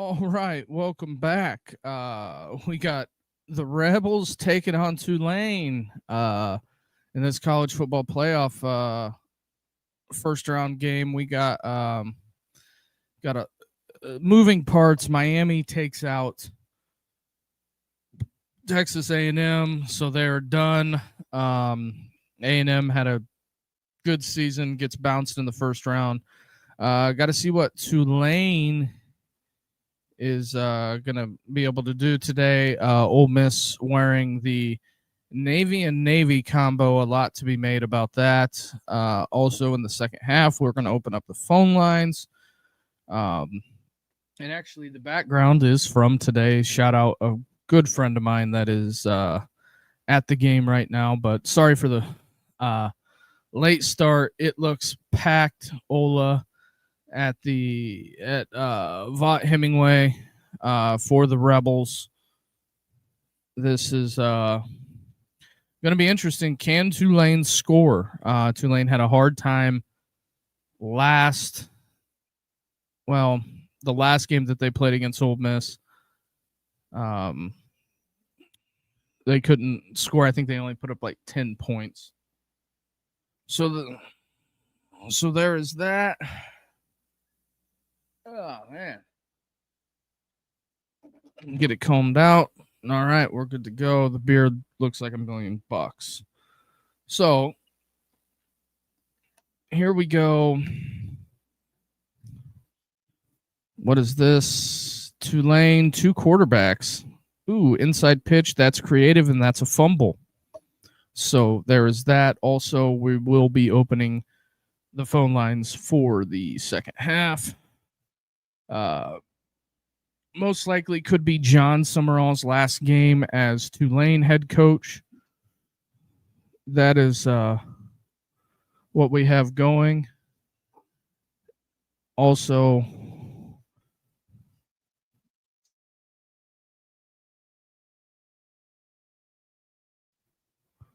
All right, welcome back. We got the Rebels taking on Tulane in this college football playoff first round game. We got a moving parts. Miami takes out Texas A&M, so they're done. A&M had a good season, gets bounced in the first round. Got to see what Tulane is going to be able to do today. Ole Miss wearing the Navy and Navy combo, a lot to be made about that. Also in the second half, we're going to open up the phone lines. And actually, the background is from today. Shout out a good friend of mine that is at the game right now. But sorry for the late start. It looks packed. Ola at Vaught Hemingway for the Rebels. This is going to be interesting. Can Tulane score? Tulane had a hard time the last game that they played against Ole Miss. They couldn't score. I think they only put up like 10 points. So there is that. Oh, man. Get it combed out. All right, we're good to go. The beard looks like $1,000,000. So here we go. What is this? Tulane, 2 quarterbacks. Ooh, inside pitch. That's creative, and that's a fumble. So there is that. Also, we will be opening the phone lines for the second half. Most likely could be John Summerall's last game as Tulane head coach. That is what we have going. Also,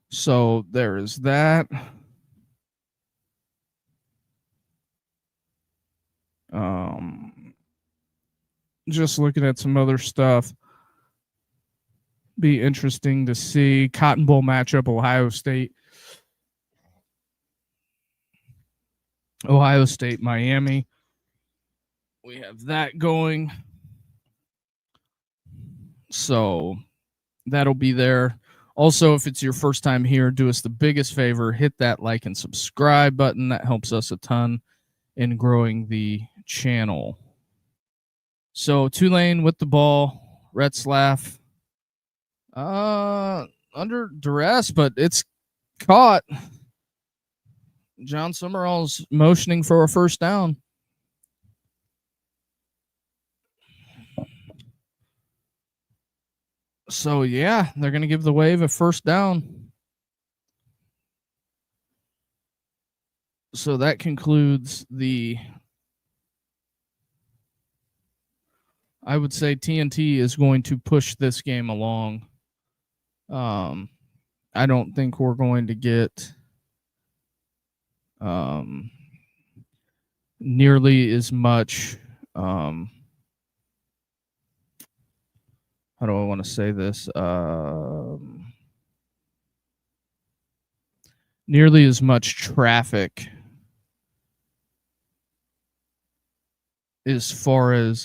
so there is that. Just looking at some other stuff. Be interesting to see. Cotton Bowl matchup, Ohio State, Miami. We have that going. So that'll be there. Also, if it's your first time here, do us the biggest favor. Hit that like and subscribe button. That helps us a ton in growing the channel. So Tulane with the ball. Retzlaff under duress, but it's caught. John Summerall's motioning for a first down. So, yeah, they're going to give the Wave a first down. So that concludes I would say TNT is going to push this game along. I don't think we're going to get nearly as much. How do I want to say this? Nearly as much traffic as far as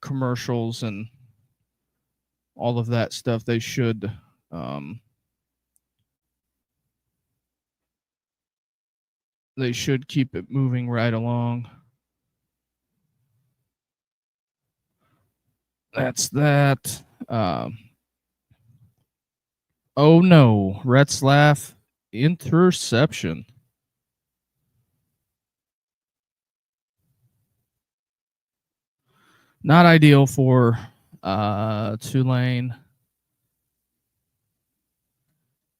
commercials and all of that stuff. They should keep it moving right along. That's that. Oh no, Retzlaff interception. Not ideal for Tulane,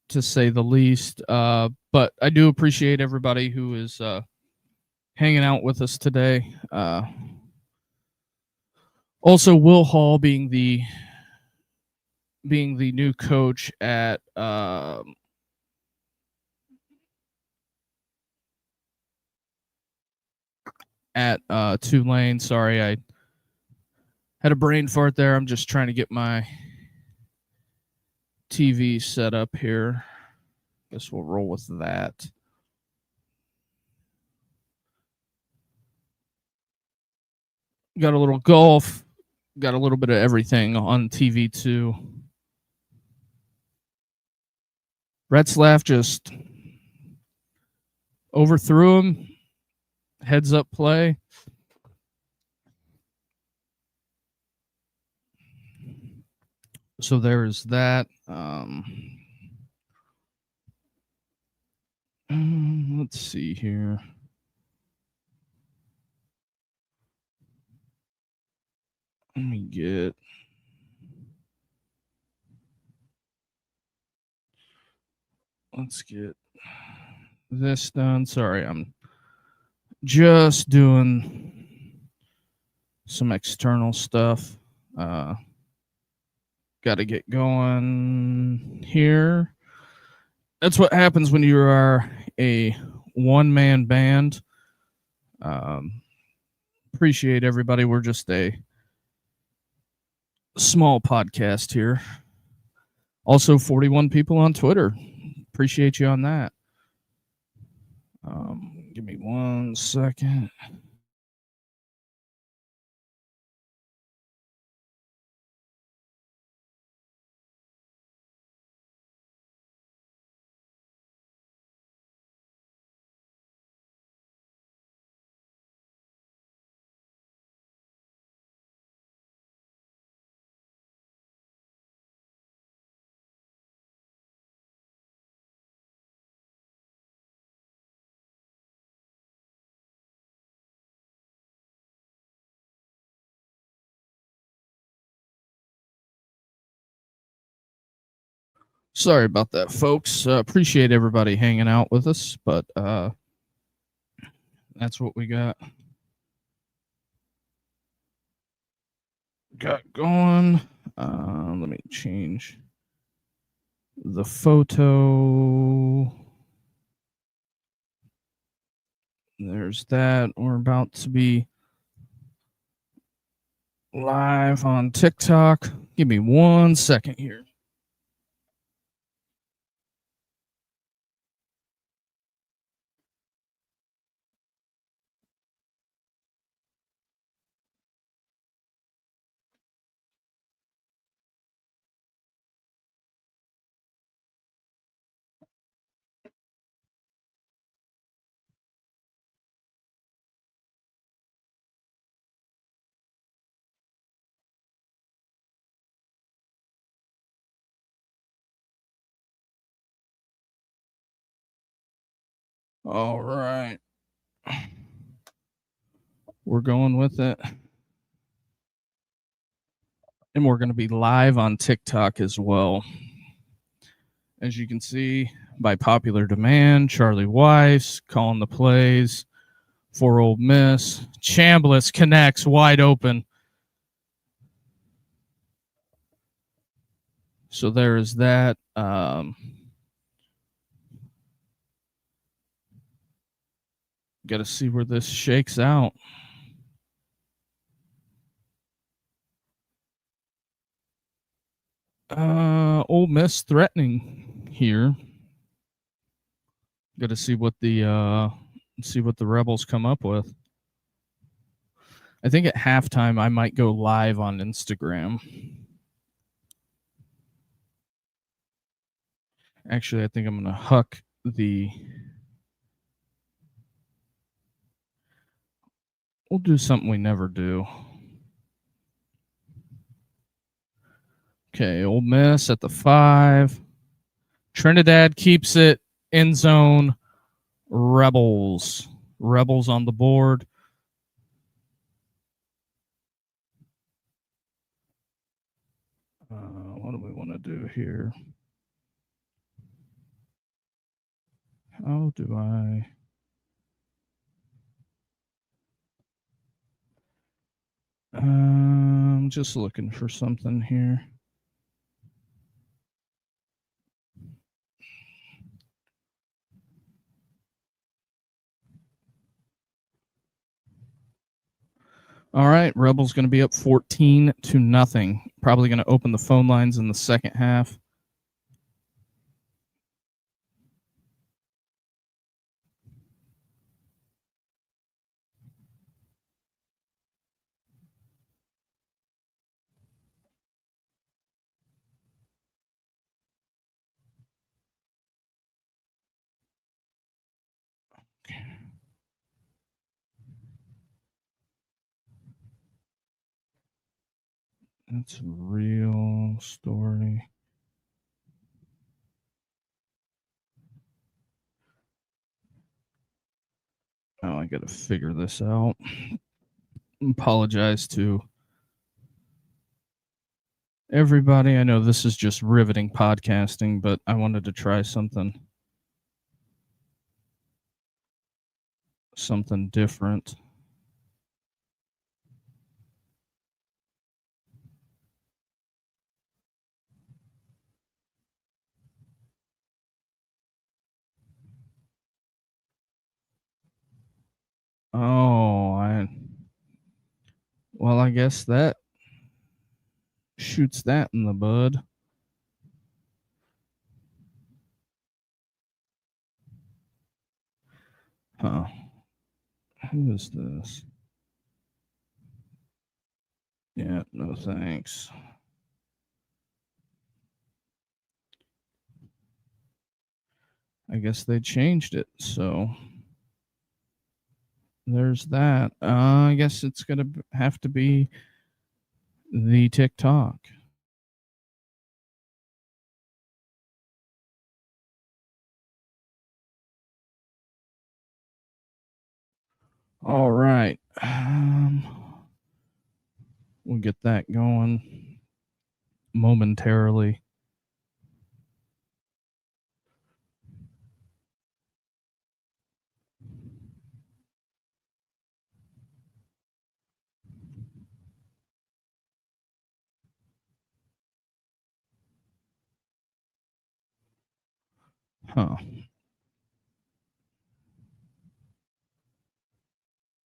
to say the least. But I do appreciate everybody who is hanging out with us today. Also, Will Hall being the new coach at at Tulane. Sorry, I had a brain fart there. I'm just trying to get my TV set up here. Guess we'll roll with that. Got a little golf, got a little bit of everything on TV too. Retzlaff just overthrew him. Heads up play. So there's that. Let's see here. Let me get. Let's get this done. Sorry, I'm just doing some external stuff. Got to get going here. That's what happens when you are a one-man band. Appreciate everybody. We're just a small podcast here. Also, 41 people on Twitter. Appreciate you on that. Give me 1 second. Sorry about that, folks. Appreciate everybody hanging out with us, but that's what we got going. Let me change the photo. There's that. We're about to be live on TikTok. Give me 1 second here. All right. We're going with it. And we're going to be live on TikTok as well. As you can see, by popular demand, Charlie Weiss calling the plays for Ole Miss. Chambliss connects wide open. So there is that. Got to see where this shakes out. Ole Miss threatening here. Got to see what the Rebels come up with. I think at halftime I might go live on Instagram. Actually, I think I'm gonna huck the. We'll do something we never do. Okay, Ole Miss at the 5. Trinidad keeps it in zone. Rebels on the board. What do we want to do here? How do I? I'm just looking for something here. All right, Rebels going to be up 14-0. Probably going to open the phone lines in the second half. That's a real story. Oh, I got to figure this out. Apologize to everybody. I know this is just riveting podcasting, but I wanted to try something different. Oh, I guess that shoots that in the bud. Huh. Who is this? Yeah, no thanks. I guess they changed it, so there's that. I guess it's gonna have to be the TikTok. All right. We'll get that going momentarily. Huh.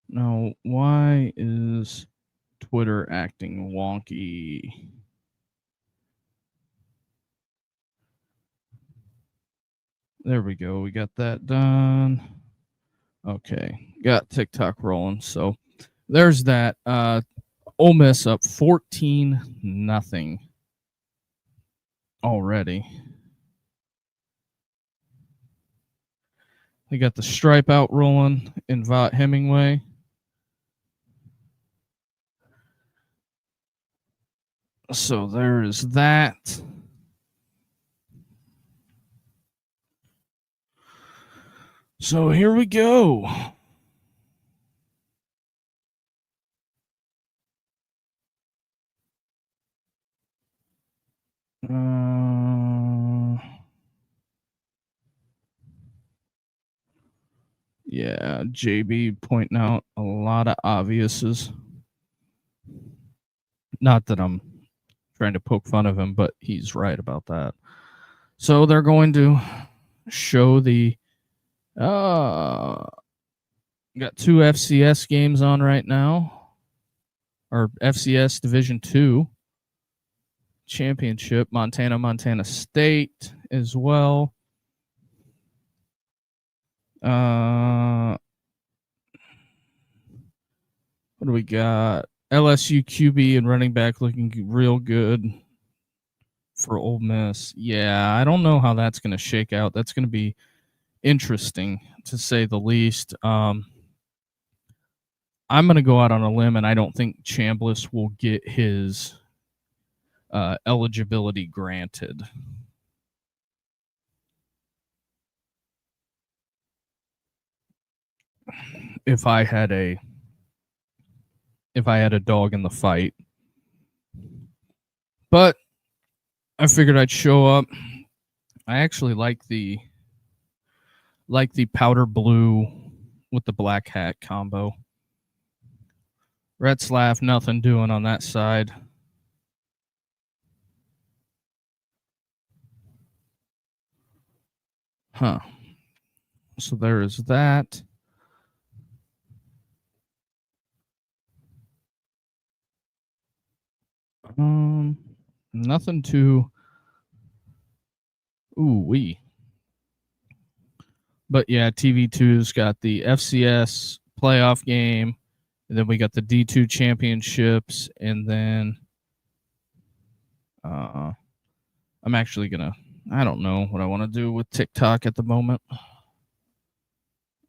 Now, why is Twitter acting wonky? There we go. We got that done. Okay. Got TikTok rolling. So there's that. Ole Miss up 14-0 already. They got the stripe out rolling in Vaught Hemingway. So there is that. So here we go. Yeah, JB pointing out a lot of obviouses. Not that I'm trying to poke fun of him, but he's right about that. So they're going to show the got 2 FCS games on right now, or FCS Division 2 championship, Montana State as well. What do we got? LSU QB and running back looking real good for Ole Miss. Yeah, I don't know how that's going to shake out. That's going to be interesting to say the least. I'm going to go out on a limb, and I don't think Chambliss will get his eligibility granted. If I had a dog in the fight, but I figured I'd show up. I actually like the powder blue with the black hat combo. Retzlaff, nothing doing on that side. Huh. So there is that. Nothing too wee. But yeah, TV2's got the FCS playoff game, and then we got the D2 championships, and then I'm actually gonna. I don't know what I want to do with TikTok at the moment.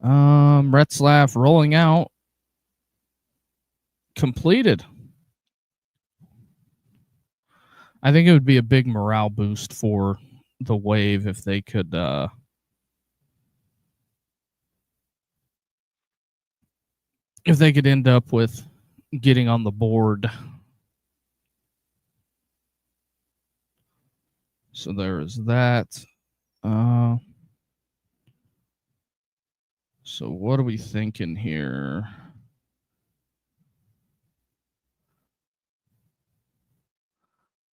Retzlaff rolling out, completed. I think it would be a big morale boost for the Wave if they could end up with getting on the board. So there is that. So what are we thinking here?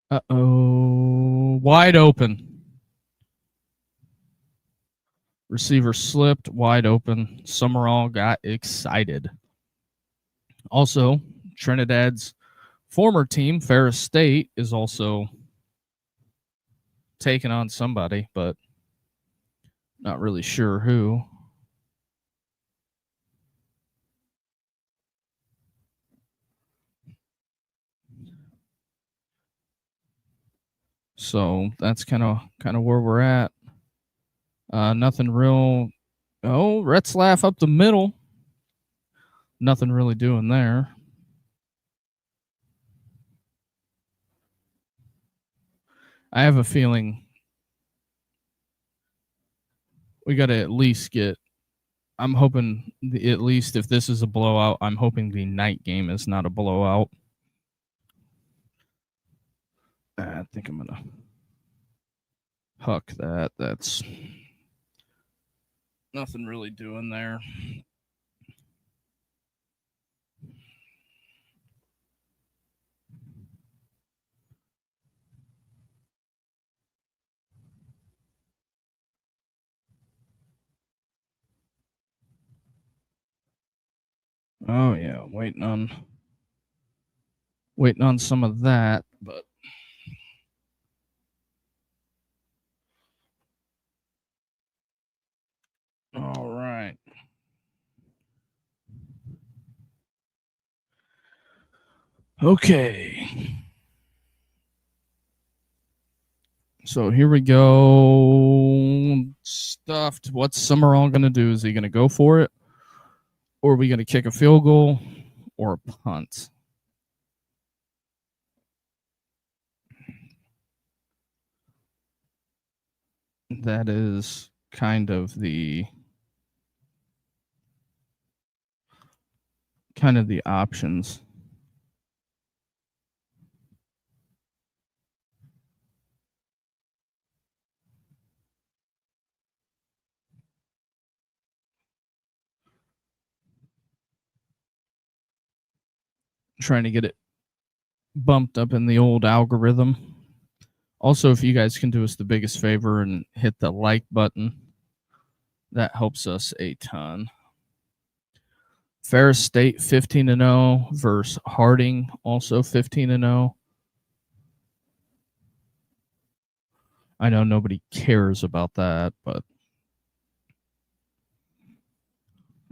Uh-oh. Wide open. Receiver slipped, wide open. Summerall got excited. Also, Trinidad's former team, Ferris State, is also taking on somebody, but not really sure who. So that's kind of where we're at. Nothing real. Oh, Retzlaff up the middle. Nothing really doing there. I have a feeling we got to at least get. I'm hoping at least if this is a blowout, I'm hoping the night game is not a blowout. I think I'm gonna huck that. That's nothing really doing there. Oh yeah, waiting on some of that, but all right. Okay. So here we go. Stuffed. What's Summerall going to do? Is he going to go for it? Or are we going to kick a field goal or a punt? That is kind of the options. Trying to get it bumped up in the old algorithm. Also, if you guys can do us the biggest favor and hit the like button, that helps us a ton. Ferris State 15-0 versus Harding, also 15-0. I know nobody cares about that, but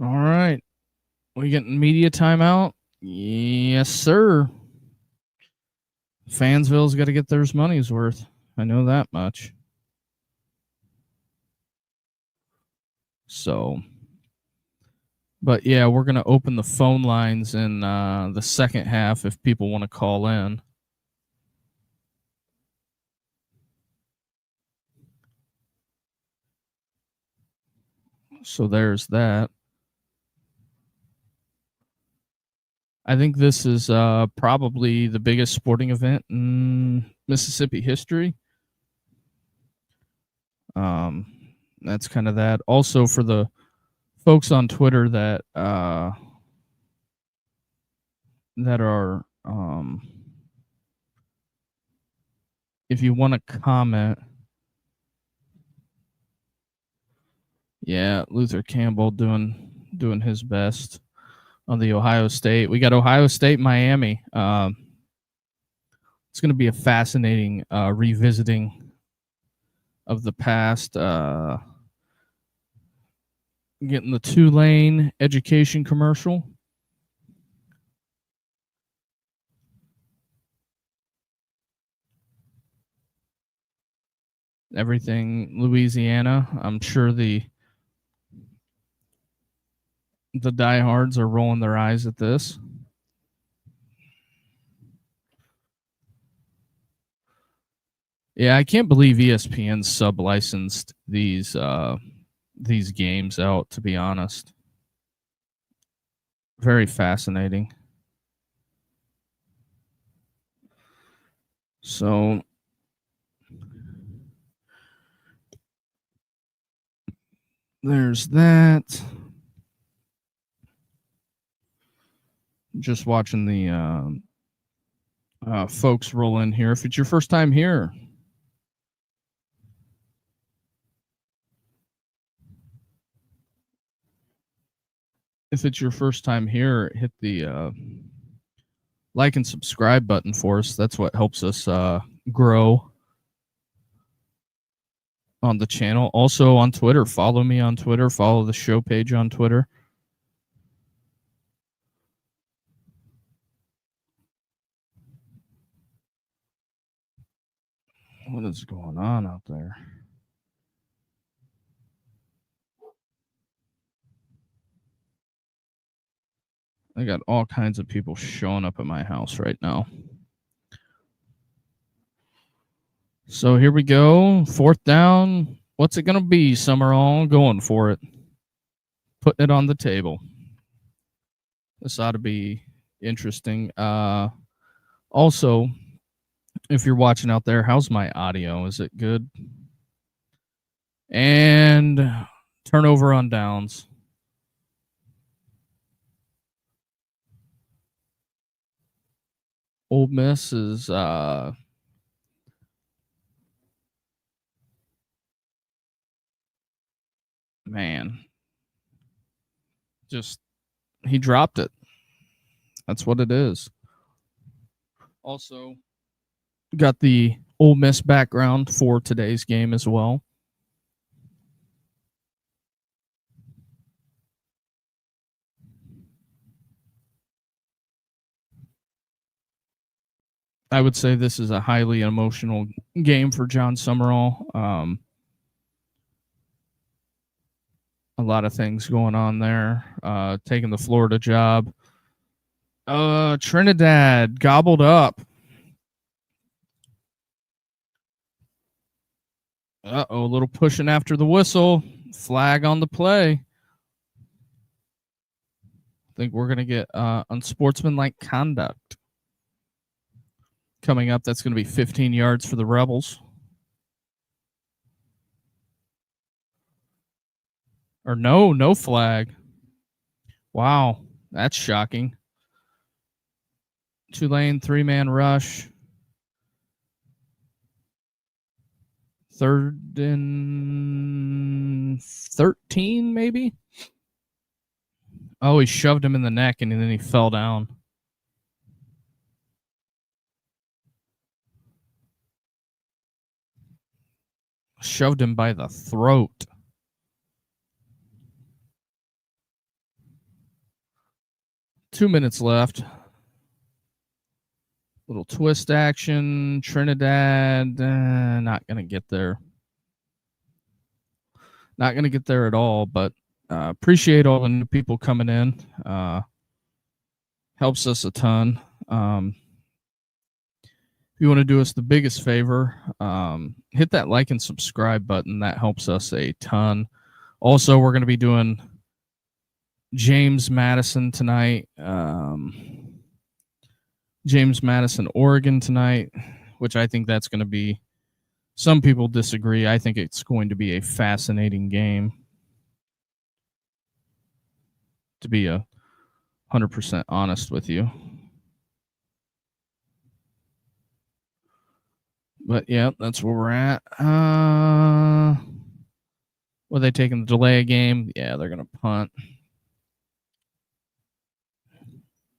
all right. We getting media timeout? Yes, sir. Fansville's got to get their money's worth. I know that much. So, but yeah, we're going to open the phone lines in the second half if people want to call in. So there's that. I think this is probably the biggest sporting event in Mississippi history. That's kind of that. Also, for the folks on Twitter that are if you want to comment, yeah, Luther Campbell doing his best on the Ohio State. We got Ohio State, Miami It's going to be a fascinating revisiting of the past. Getting the Tulane education commercial. Everything Louisiana. I'm sure the diehards are rolling their eyes at this. Yeah, I can't believe ESPN sub-licensed these games out, to be honest. Very fascinating. So there's that. Just watching the folks roll in here. If it's your first time here, hit the like and subscribe button for us. That's what helps us grow on the channel. Also on Twitter, follow me on Twitter. Follow the show page on Twitter. What is going on out there? I got all kinds of people showing up at my house right now. So here we go. 4th down. What's it going to be, Summerall? Going for it. Putting it on the table. This ought to be interesting. Also, if you're watching out there, how's my audio? Is it good? And turnover on downs. Ole Miss is man. Just he dropped it. That's what it is. Also got the Ole Miss background for today's game as well. I would say this is a highly emotional game for John Summerall. A lot of things going on there. Taking the Florida job. Trinidad gobbled up. A little pushing after the whistle. Flag on the play. I think we're going to get unsportsmanlike conduct coming up. That's going to be 15 yards for the Rebels. Or no flag. Wow, that's shocking. Tulane 3-man rush. 3rd and 13, maybe? Oh, he shoved him in the neck and then he fell down. Shoved him by the throat. Two minutes left. Little twist action. Trinidad, not going to get there. Not going to get there at all, but appreciate all the new people coming in. Helps us a ton. If you want to do us the biggest favor, hit that like and subscribe button. That helps us a ton. Also, we're going to be doing James Madison tonight. James Madison, Oregon tonight, which I think that's going to be, some people disagree. I think it's going to be a fascinating game, to be 100% honest with you. But yeah, that's where we're at. Were they taking the delay game? Yeah, they're going to punt.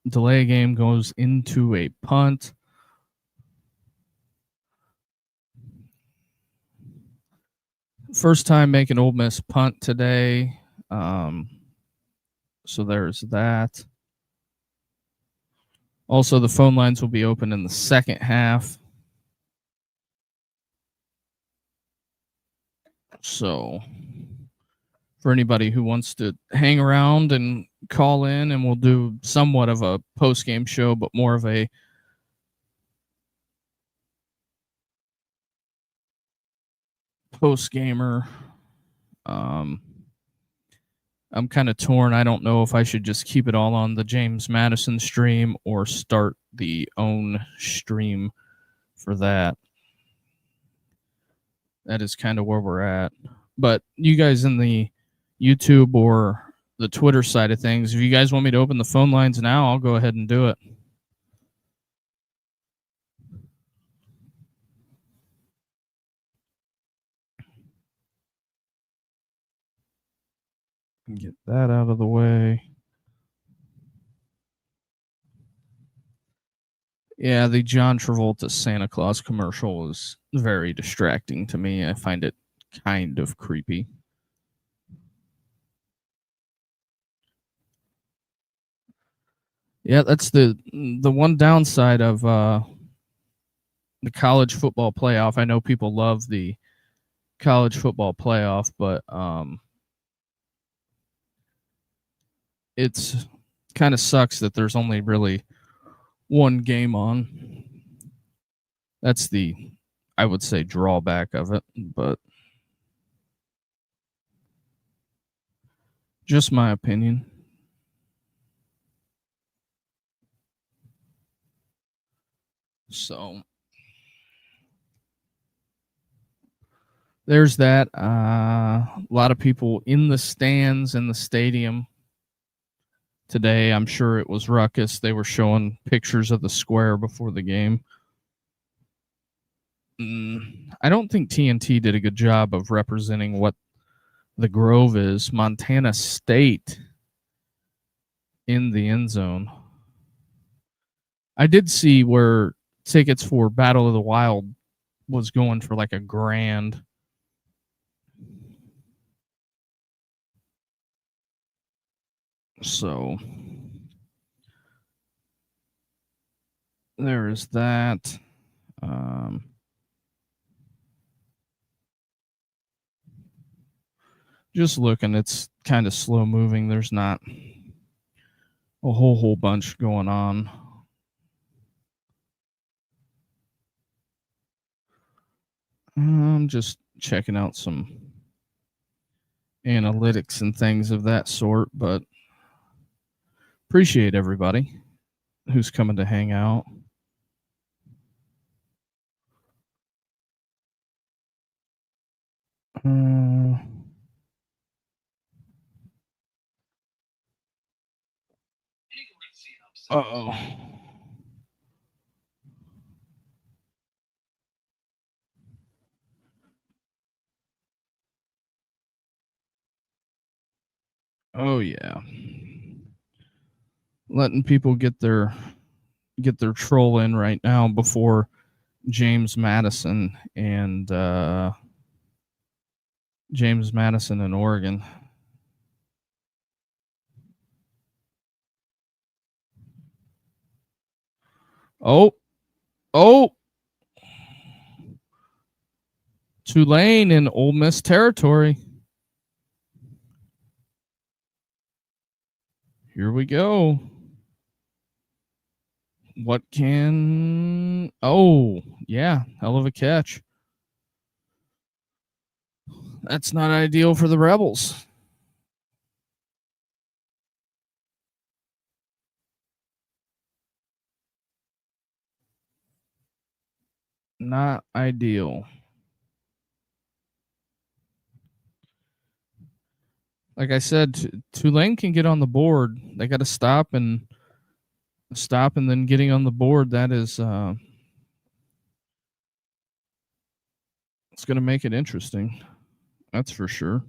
Delay game goes into a punt. First time making Ole Miss punt today. So there's that. Also, the phone lines will be open in the second half. So for anybody who wants to hang around and call in, and we'll do somewhat of a post-game show, but more of a post-gamer. I'm kind of torn. I don't know if I should just keep it all on the James Madison stream or start the own stream for that. That is kind of where we're at. But you guys in the YouTube or the Twitter side of things, if you guys want me to open the phone lines now, I'll go ahead and do it. Get that out of the way. Yeah, the John Travolta Santa Claus commercial is very distracting to me. I find it kind of creepy. Yeah, that's the one downside of the college football playoff. I know people love the college football playoff, but it's kind of sucks that there's only really one game on. That's the, I would say, drawback of it, but just my opinion. So there's that. A lot of people in the stands in the stadium today. I'm sure it was ruckus. They were showing pictures of the square before the game. I don't think TNT did a good job of representing what the Grove is. Montana State in the end zone. I did see where tickets for Battle of the Wild was going for like $1,000. So there is that. Just looking, it's kind of slow moving. There's not a whole bunch going on. I'm just checking out some analytics and things of that sort, but appreciate everybody who's coming to hang out. Uh-oh. Oh yeah. Letting people get their troll in right now before James Madison and Oregon. Oh. Tulane in Ole Miss territory. Here we go. What can... Oh, yeah. Hell of a catch. That's not ideal for the Rebels. Not ideal. Like I said, Tulane can get on the board. They got to stop and then getting on the board. That is, it's going to make it interesting. That's for sure.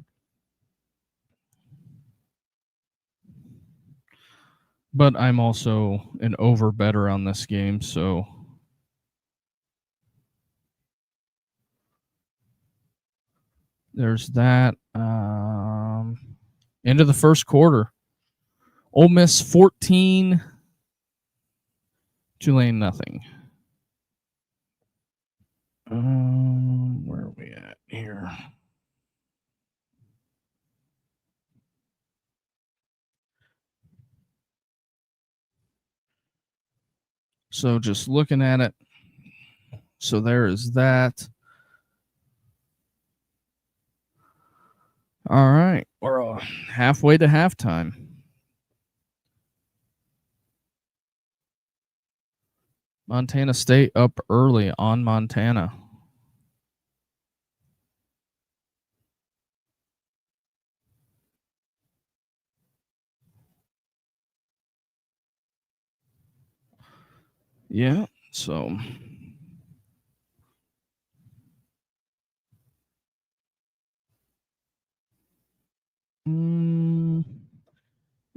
But I'm also an over better on this game, so there's that. End of the first quarter. Ole Miss 14, Tulane nothing. Where are we at here? So just looking at it. So there is that. All right. We're halfway to halftime. Montana State up early on Montana. Yeah. So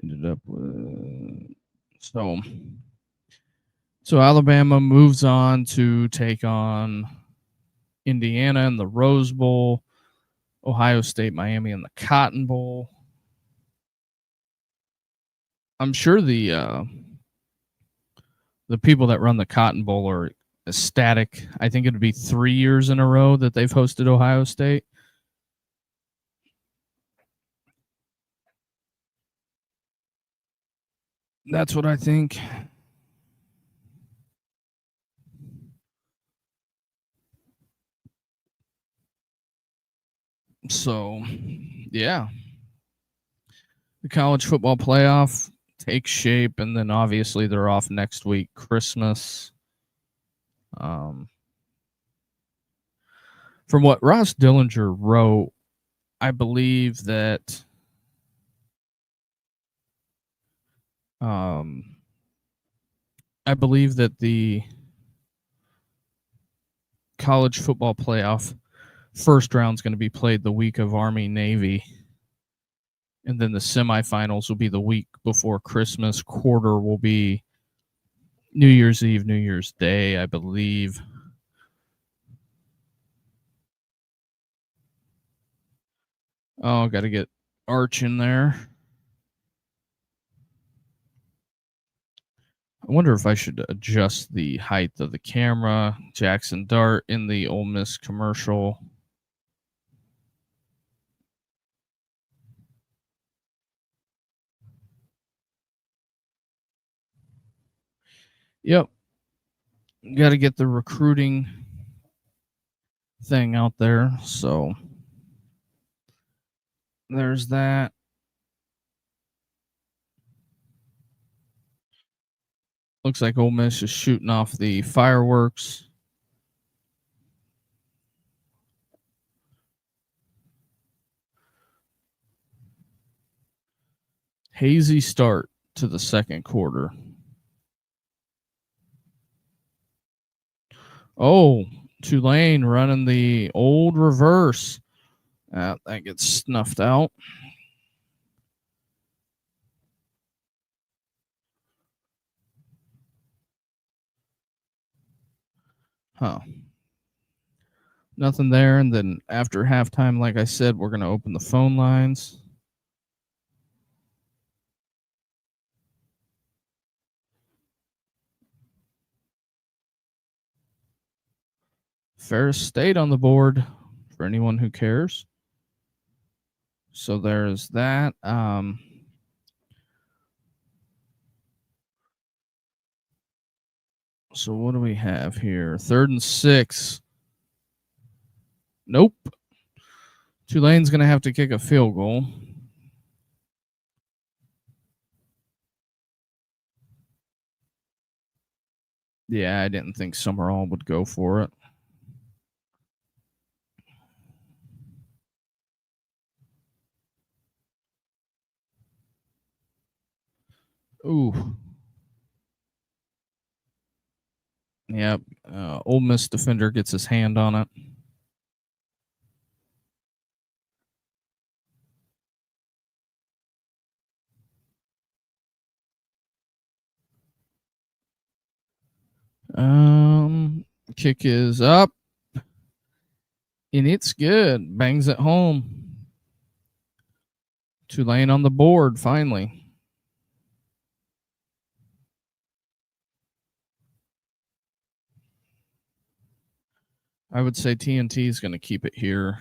ended up with so Alabama moves on to take on Indiana in the Rose Bowl, Ohio State, Miami in the Cotton Bowl. I'm sure the people that run the Cotton Bowl are ecstatic. I think it'd be 3 years in a row that they've hosted Ohio State. That's what I think. So, yeah. The college football playoff takes shape, and then obviously they're off next week, Christmas. From what Ross Dillinger wrote, I believe that the college football playoff first round is going to be played the week of Army Navy, and then the semifinals will be the week before Christmas. Quarter will be New Year's Eve, New Year's Day, I believe. Oh, got to get Arch in there. I wonder if I should adjust the height of the camera. Jackson Dart in the Ole Miss commercial. Yep. Got to get the recruiting thing out there. So there's that. Looks like Ole Miss is shooting off the fireworks. Hazy start to the second quarter. Oh, Tulane running the old reverse. That gets snuffed out. Huh. Nothing there. And then after halftime, like I said, we're going to open the phone lines. Ferris State on the board for anyone who cares. So there's that. So what do we have here? 3rd and 6. Nope. Tulane's going to have to kick a field goal. Yeah, I didn't think Summerall would go for it. Ooh. Yep. Ole Miss defender gets his hand on it. Kick is up. And it's good. Bangs it home. Tulane on the board, finally. I would say TNT is going to keep it here.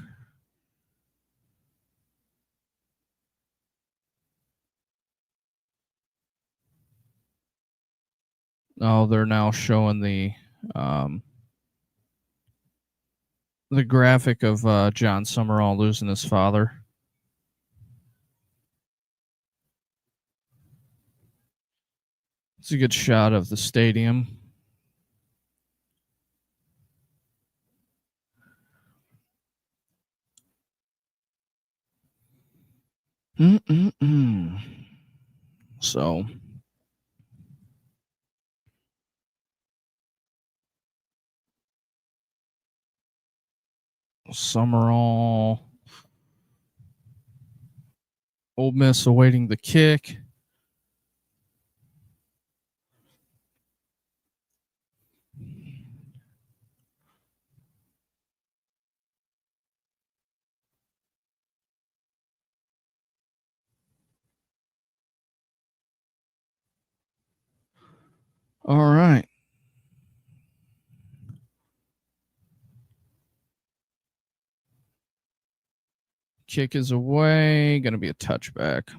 Oh, they're now showing the graphic of John Summerall losing his father. It's a good shot of the stadium. So, Summerall, Ole Miss awaiting the kick. All right. Kick is away. Going to be a touchback.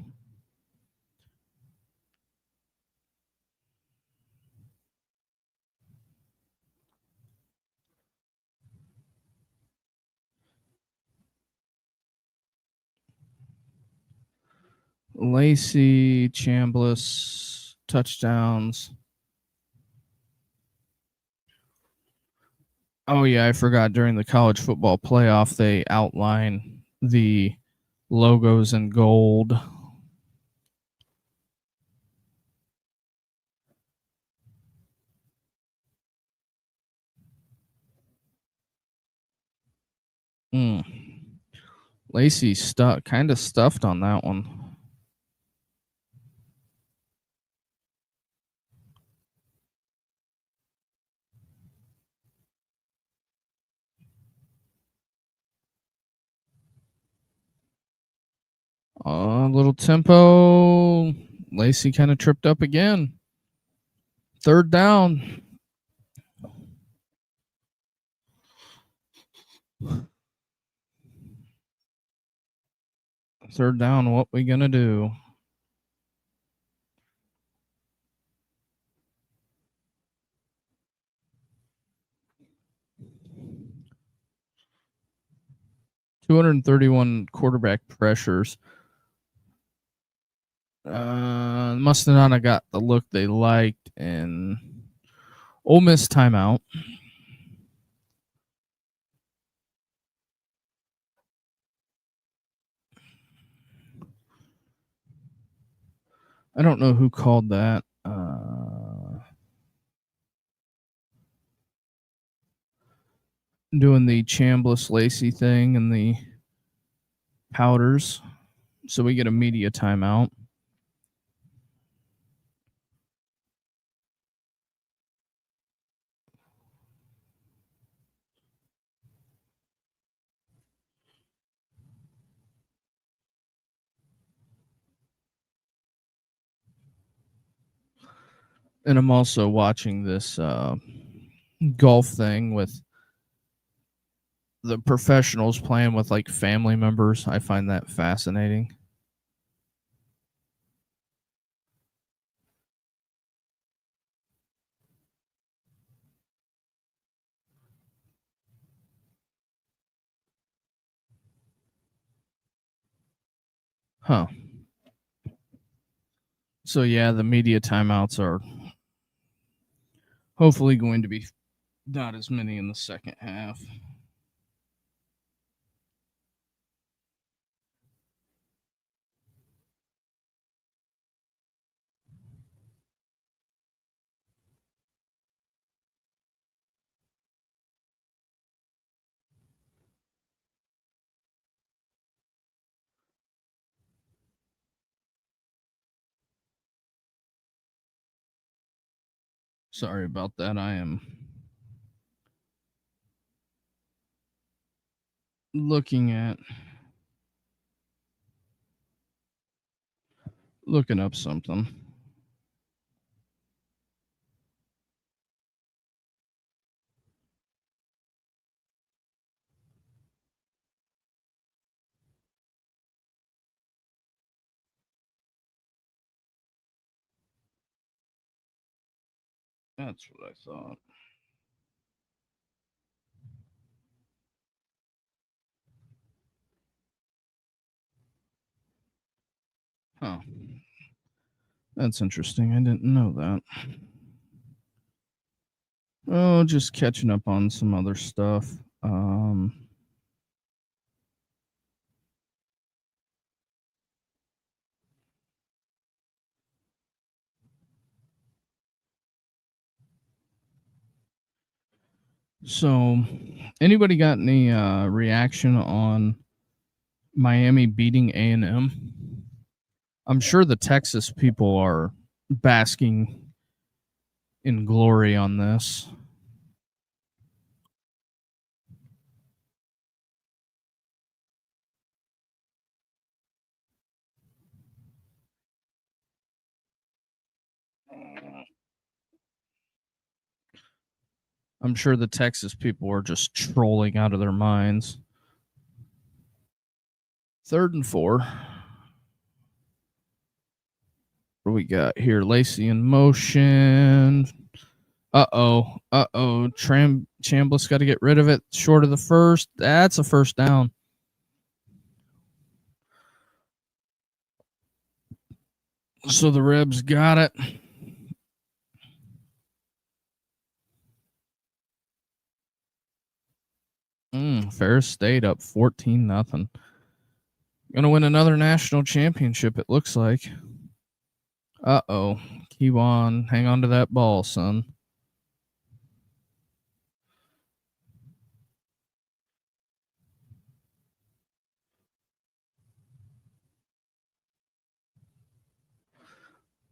Lacey, Chambliss, touchdowns. Oh, yeah, I forgot during the college football playoff, they outline the logos in gold. Lacey kind of stuffed on that one. A little tempo. Lacey kind of tripped up again. Third down. Third down. What we gonna do? $231 quarterback pressures. Must not have got the look they liked, and Ole Miss timeout. I don't know who called that. Doing the Chambliss Lacey thing and the powders. So we get a media timeout. And I'm also watching this golf thing with the professionals playing with like family members. I find that fascinating. Huh. So yeah, the media timeouts are hopefully going to be not as many in the second half. Sorry about that. I am looking up something. That's what I thought. Huh. That's interesting. I didn't know that. Oh, just catching up on some other stuff. So, anybody got any reaction on Miami beating A&M? I'm sure the Texas people are basking in glory on this. I'm sure the Texas people are just trolling out of their minds. 3rd and 4. What do we got here? Lacey in motion. Uh-oh. Chambliss got to get rid of it. Short of the first. That's a first down. So the Rebs got it. Ferris State up 14-0. Gonna win another national championship, it looks like. Uh-oh. Kiwan, hang on to that ball, son.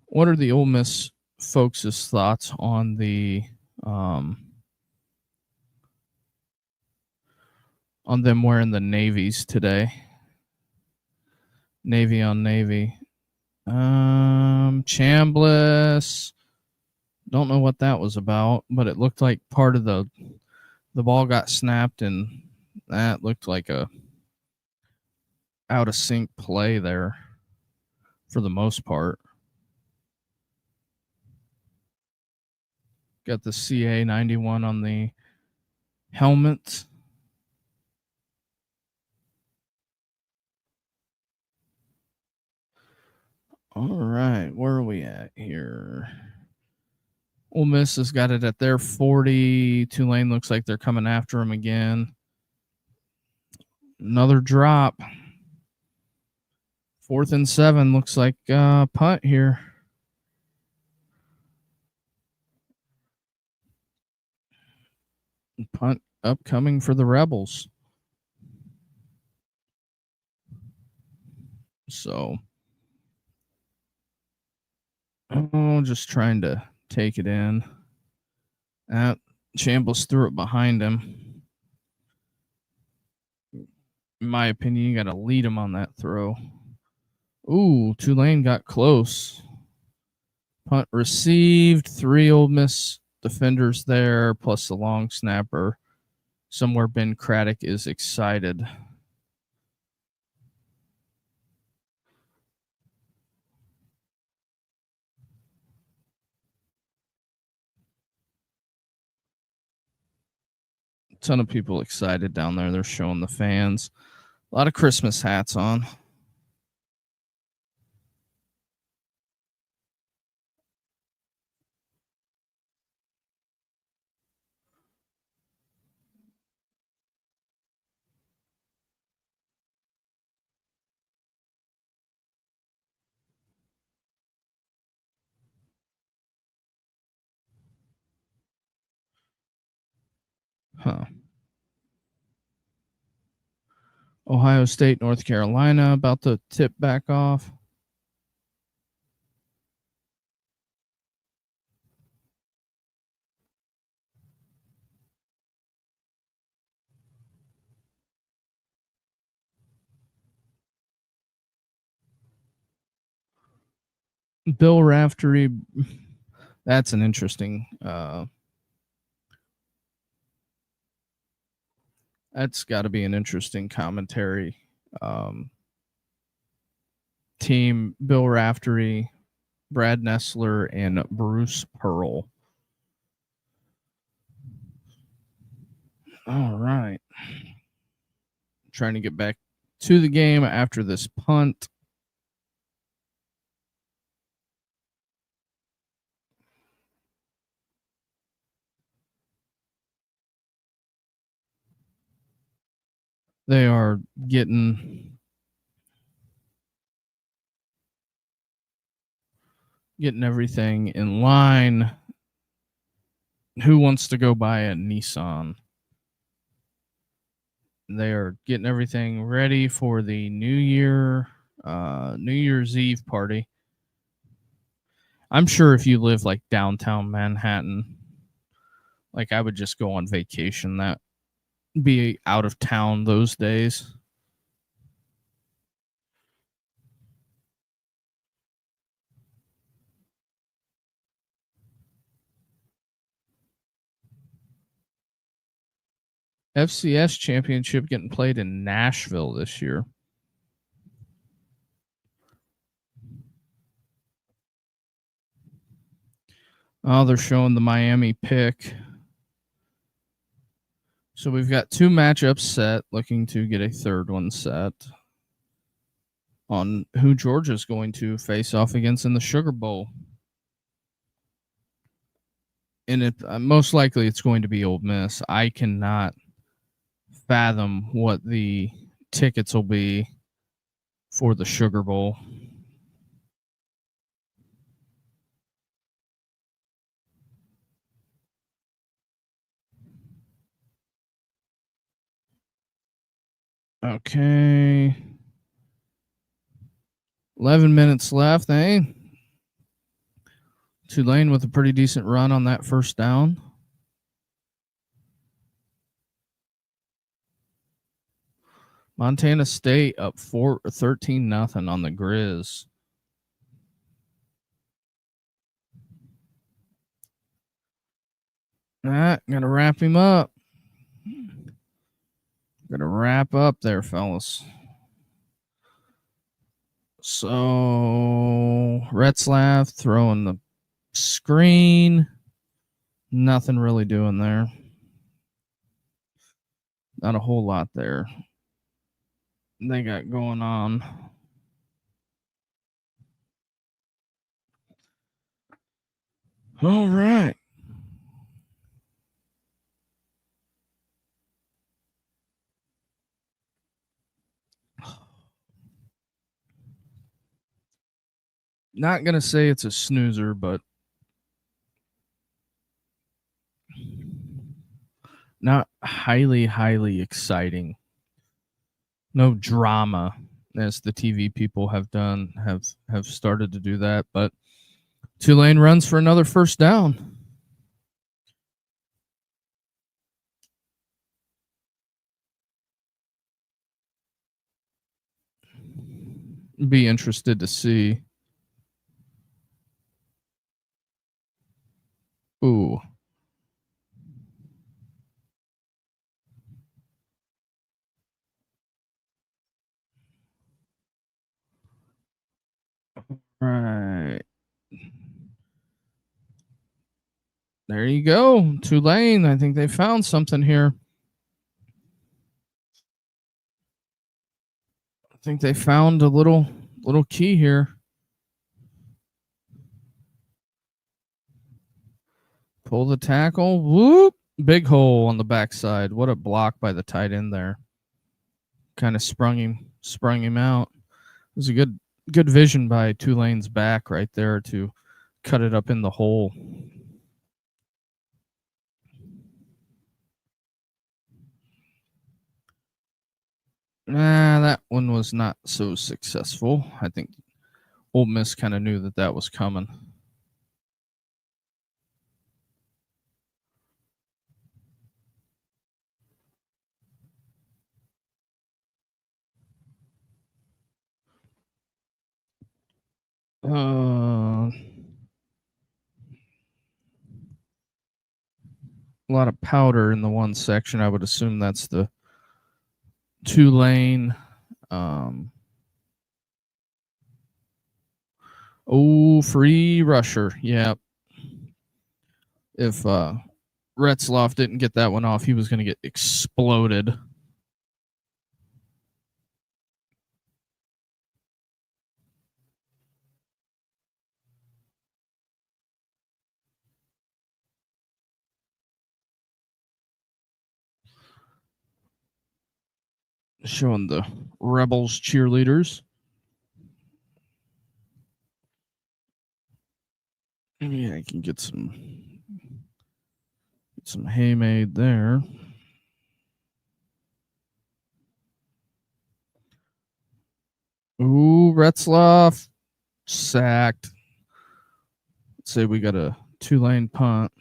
What are the Ole Miss folks' thoughts on the on them wearing the navies today? Navy on Navy. Chambliss. Don't know what that was about, but it looked like part of the ball got snapped, and that looked like a out of sync play there for the most part. Got the CA 91 on the helmet. All right, where are we at here? Ole Miss has got it at their 40. Tulane looks like they're coming after them again. Another drop. 4th and 7 looks like punt here. Punt upcoming for the Rebels. So, just trying to take it in. Chambliss threw it behind him. In my opinion, you got to lead him on that throw. Ooh, Tulane got close. Punt received. 3 Ole Miss defenders there, plus the long snapper. Somewhere Ben Craddock is excited. A ton of people excited down there. They're showing the fans. A lot of Christmas hats on. Huh. Ohio State, North Carolina about to tip back off. Bill Raftery. That's an interesting. That's got to be an interesting commentary. Team Bill Raftery, Brad Nessler, and Bruce Pearl. All right. Trying to get back to the game after this punt. They are getting everything in line. Who wants to go buy a Nissan? They are getting everything ready for the New Year's Eve party. I'm sure if you live like downtown Manhattan, like I would just go on vacation. That be out of town those days. FCS championship getting played in Nashville this year. Oh, they're showing the Miami pick. So we've got 2 matchups set, looking to get a third one set on who Georgia's going to face off against in the Sugar Bowl. And it most likely it's going to be Ole Miss. I cannot fathom what the tickets will be for the Sugar Bowl. Okay. 11 minutes left, eh? Tulane with a pretty decent run on that first down. Montana State up 13-0 on the Grizz. All right, gotta wrap him up. Gotta wrap up there, fellas. So Retzlaff throwing the screen. Nothing really doing there. Not a whole lot there. They got going on. All right. Not gonna say it's a snoozer, but not highly exciting. No drama, as the TV people have done, have started to do that. But Tulane runs for another first down. Be interested to see. Ooh. Right. There you go. Tulane. I think they found something here. I think they found a little key here. Pull the tackle. Whoop. Big hole on the backside. What a block by the tight end there. Kind of sprung him out. It was a good vision by Tulane's back right there to cut it up in the hole. That one was not so successful. I think Ole Miss kind of knew that was coming. lot of powder in the one section. I would assume that's the Tulane. Free rusher. Yeah. If Retzloff didn't get that one off, he was going to get exploded. Showing the Rebels cheerleaders. Maybe I can get some hay made there. Ooh, Retzloff sacked. Let's say we got a Tulane punt.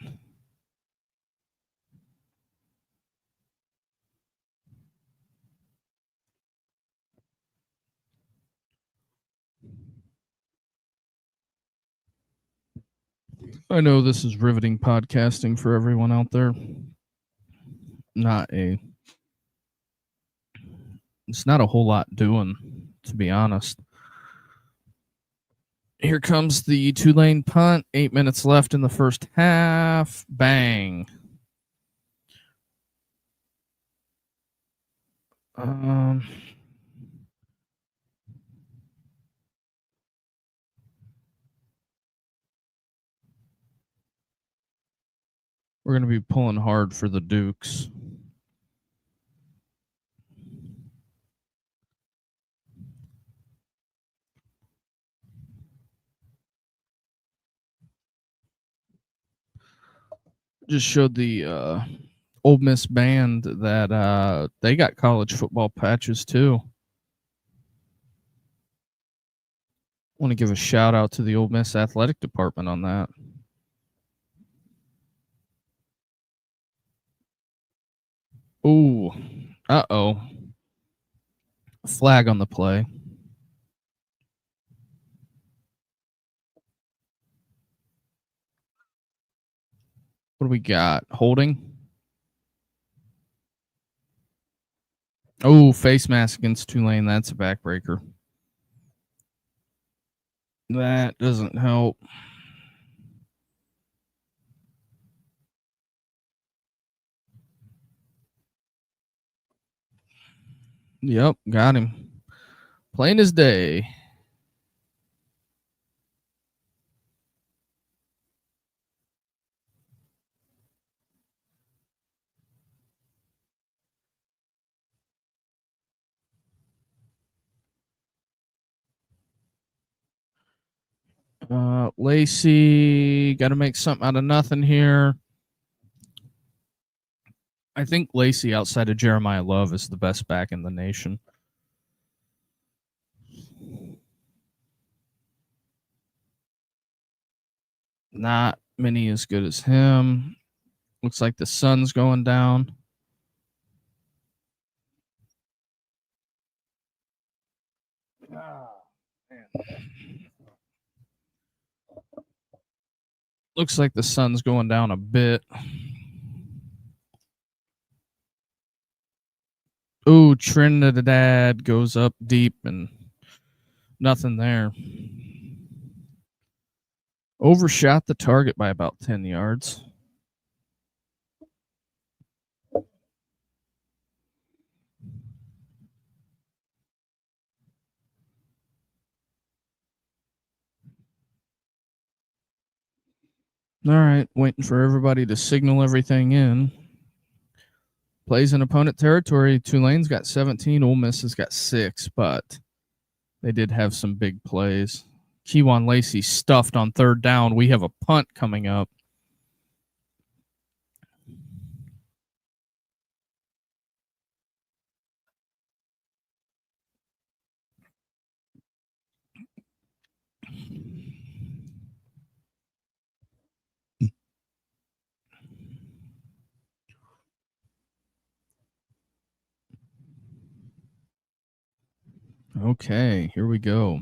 I know this is riveting podcasting for everyone out there. It's not a whole lot doing, to be honest. Here comes the Tulane punt. 8 minutes left in the first half. Bang. We're going to be pulling hard for the Dukes. Just showed the Ole Miss band that they got college football patches too. Want to give a shout out to the Ole Miss athletic department on that. Ooh, uh-oh. Flag on the play. What do we got? Holding? Oh, face mask against Tulane. That's a backbreaker. That doesn't help. Yep, got him. Plain as day. Lacey, got to make something out of nothing here. I think Lacey, outside of Jeremiah Love, is the best back in the nation. Not many as good as him. Looks like the sun's going down. Looks like the sun's going down a bit. Ooh, Trinidad goes up deep and nothing there. Overshot the target by about 10 yards. All right, waiting for everybody to signal everything in. Plays in opponent territory. Tulane's got 17. Ole Miss has got 6, but they did have some big plays. Kewan Lacey stuffed on third down. We have a punt coming up. Okay, here we go.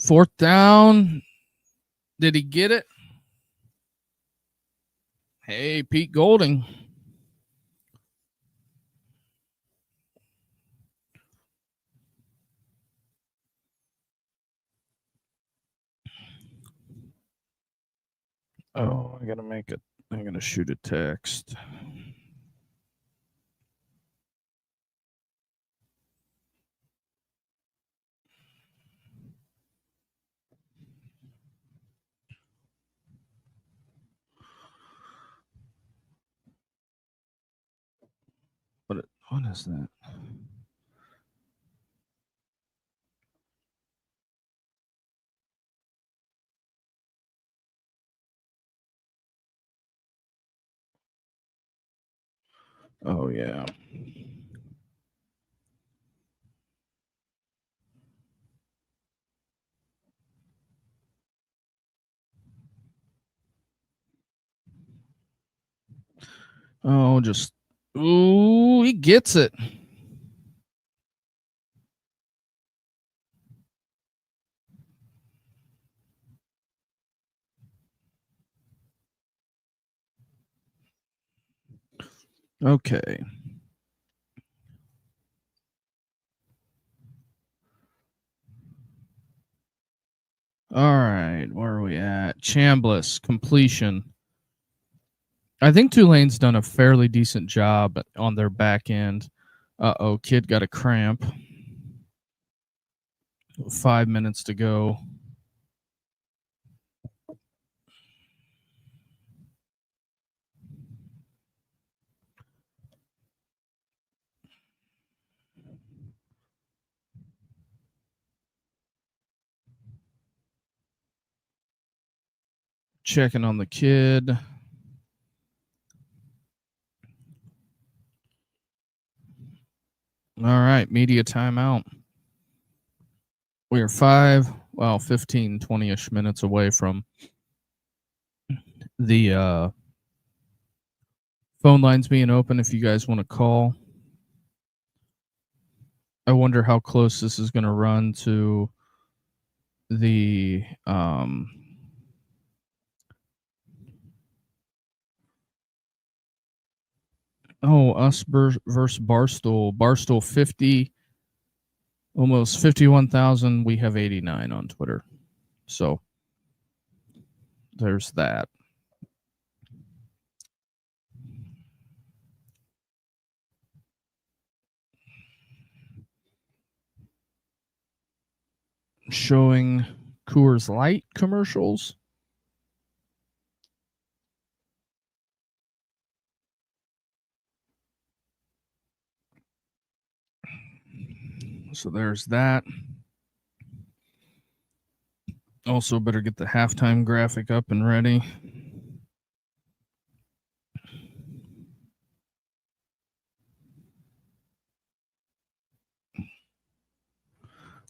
4th down. Did he get it? Hey, Pete Golding. Oh, I gotta make it. I'm gonna shoot a text. What is that? Oh yeah. Oh, just ooh, he gets it. Okay. All right, where are we at? Chambliss completion. I think Tulane's done a fairly decent job on their back end. Uh-oh, kid got a cramp. 5 minutes to go. Checking on the kid. All right, media timeout. We are 15, 20-ish minutes away from the phone lines being open if you guys want to call. I wonder how close this is going to run to the us versus Barstool. Barstool 50, almost 51,000. We have 89 on Twitter. So there's that. Showing Coors Light commercials. So there's that. Also, better get the halftime graphic up and ready.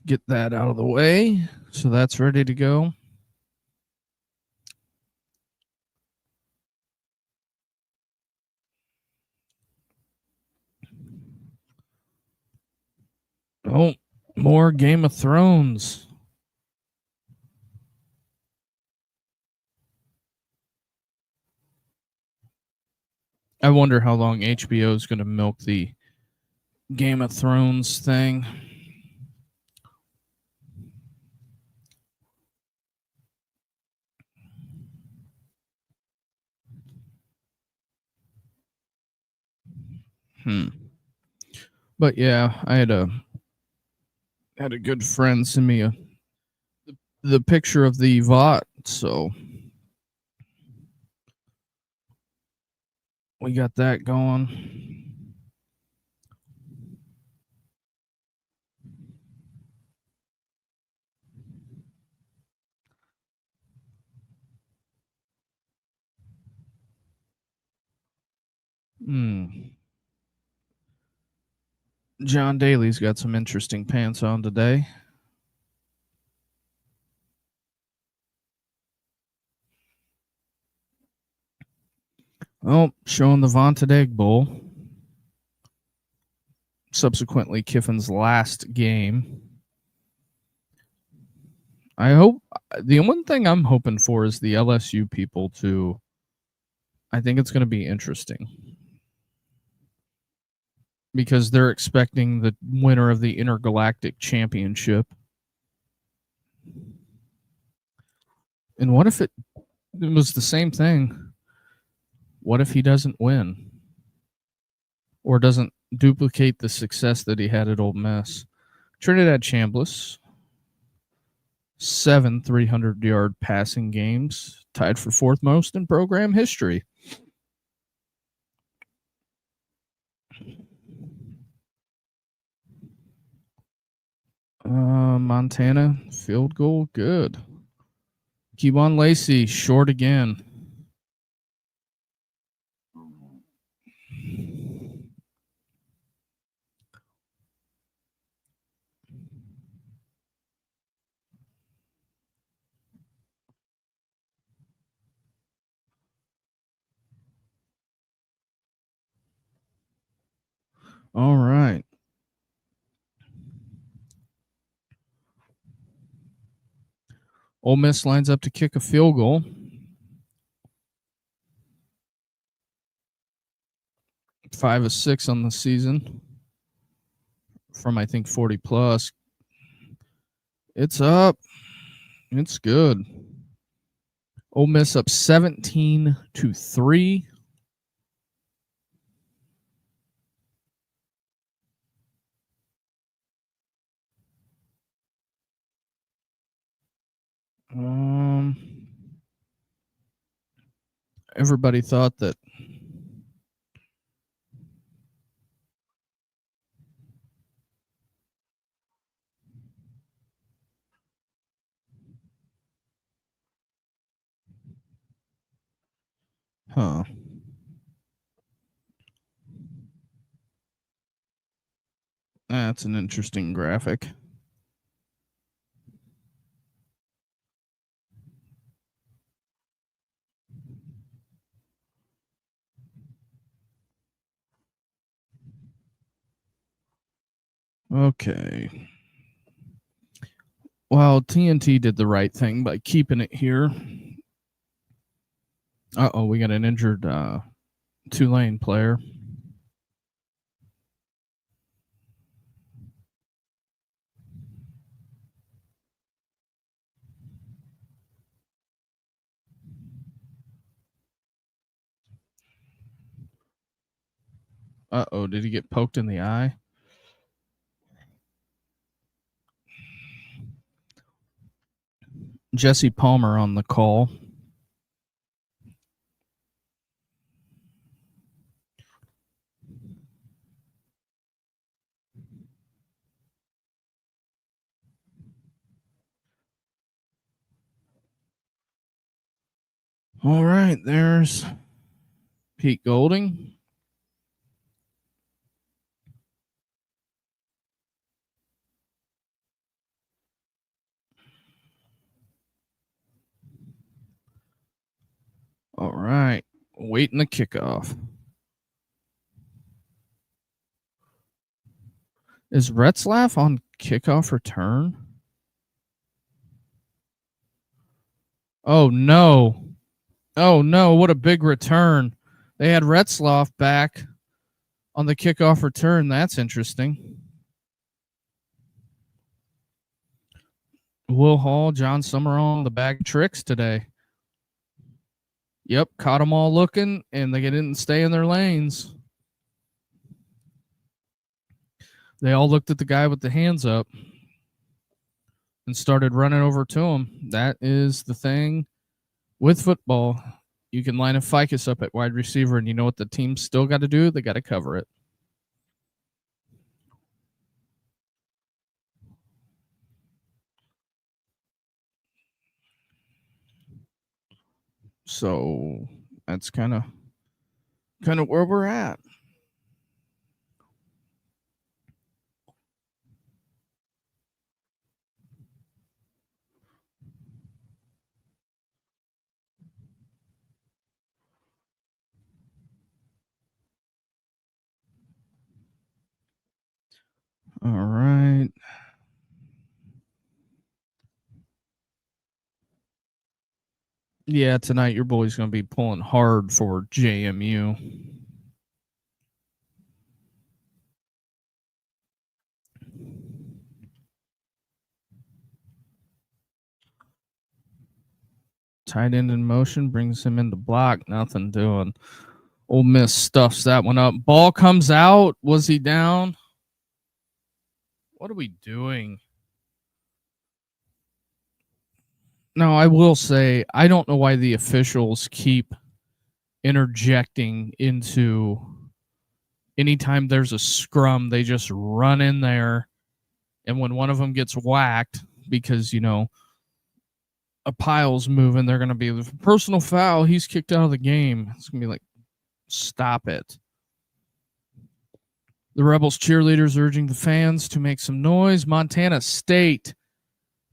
Get that out of the way. So that's ready to go. Oh, more Game of Thrones. I wonder how long HBO is going to milk the Game of Thrones thing. But yeah, I had a good friend send me the picture of the VOT, so we got that going. John Daly's got some interesting pants on today. Oh, showing the Vaunted Egg Bowl. Subsequently, Kiffin's last game. I hope the one thing I'm hoping for is the LSU people to. I think it's going to be interesting because they're expecting the winner of the intergalactic championship. And what if it was the same thing? What if he doesn't win or doesn't duplicate the success that he had at Ole Miss? Trinidad Chambliss, 7 300-yard passing games, tied for fourth most in program history. Montana, field goal, good. Keybon Lacey, short again. All right. Ole Miss lines up to kick a field goal. 5 of 6 on the season from I think 40 plus. It's up. It's good. Ole Miss up 17-3. Everybody thought that That's an interesting graphic. Okay. Well, TNT did the right thing by keeping it here. Uh-oh, we got an injured Tulane player. Uh-oh, did he get poked in the eye? Jesse Palmer on the call. All right, there's Pete Golding. All right, waiting the kickoff. Is Retzlaff on kickoff return? Oh, no. Oh, no. What a big return. They had Retzlaff back on the kickoff return. That's interesting. Will Hall, John Summerall, the bag of tricks today. Yep, caught them all looking, and they didn't stay in their lanes. They all looked at the guy with the hands up and started running over to him. That is the thing with football. You can line a ficus up at wide receiver, and you know what the team's still got to do? They got to cover it. So that's kind of where we're at. All right. Yeah, tonight your boy's going to be pulling hard for JMU. Tight end in motion, brings him into block. Nothing doing. Ole Miss stuffs that one up. Ball comes out. Was he down? What are we doing? No, I will say, I don't know why the officials keep interjecting into anytime there's a scrum, they just run in there. And when one of them gets whacked, because, a pile's moving, they're going to be personal foul. He's kicked out of the game. It's going to be like, stop it. The Rebels cheerleaders urging the fans to make some noise. Montana State,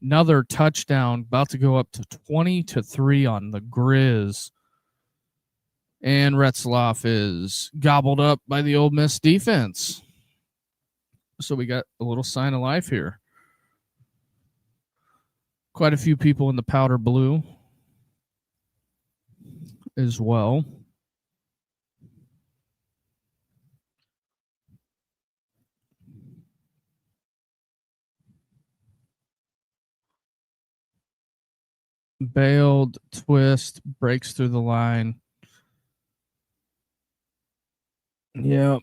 another touchdown, about to go up to 20-3 on the Grizz. And Retzloff is gobbled up by the Ole Miss defense. So we got a little sign of life here. Quite a few people in the powder blue as well. Bailed, twist, breaks through the line. Yep.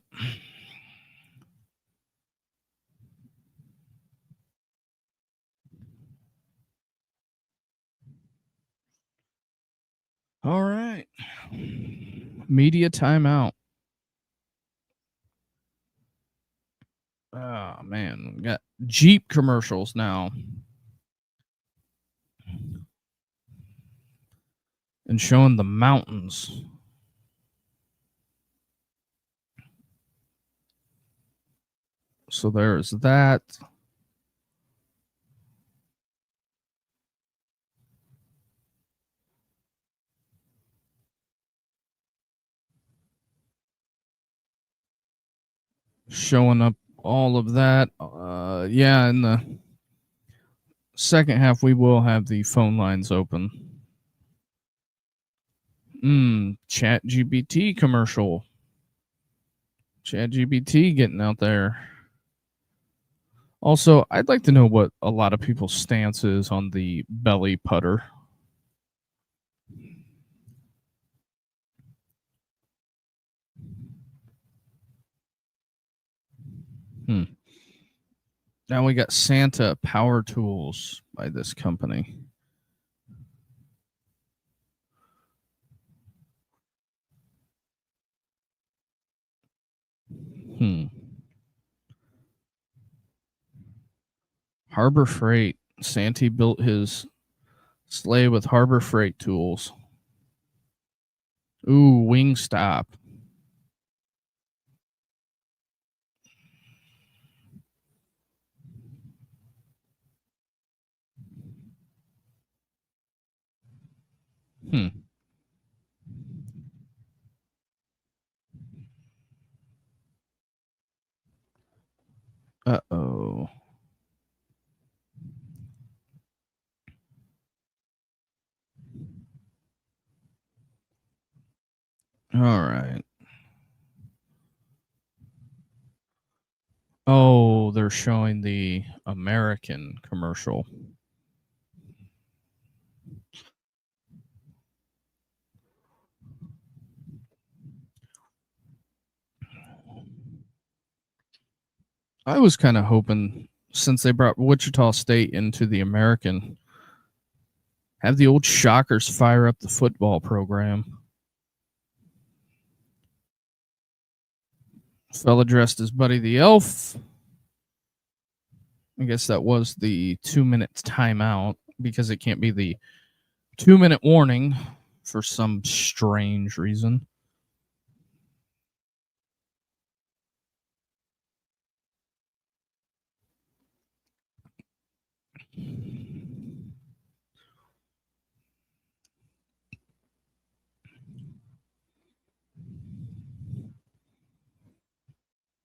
All right. Media timeout. Oh, man. We got Jeep commercials now. And showing the mountains. So there's that. Showing up all of that. Yeah, in the second half, we will have the phone lines open. Chat GPT commercial. Chat GPT getting out there. Also, I'd like to know what a lot of people's stance is on the belly putter. Now we got Santa Power Tools by this company. Harbor Freight. Santee built his sleigh with Harbor Freight tools. Ooh, Wingstop. Uh-oh. All right. Oh, they're showing the American commercial. I was kind of hoping, since they brought Wichita State into the American, have the old Shockers fire up the football program. Fella dressed as Buddy the Elf. I guess that was the 2-minute timeout because it can't be the 2-minute warning for some strange reason.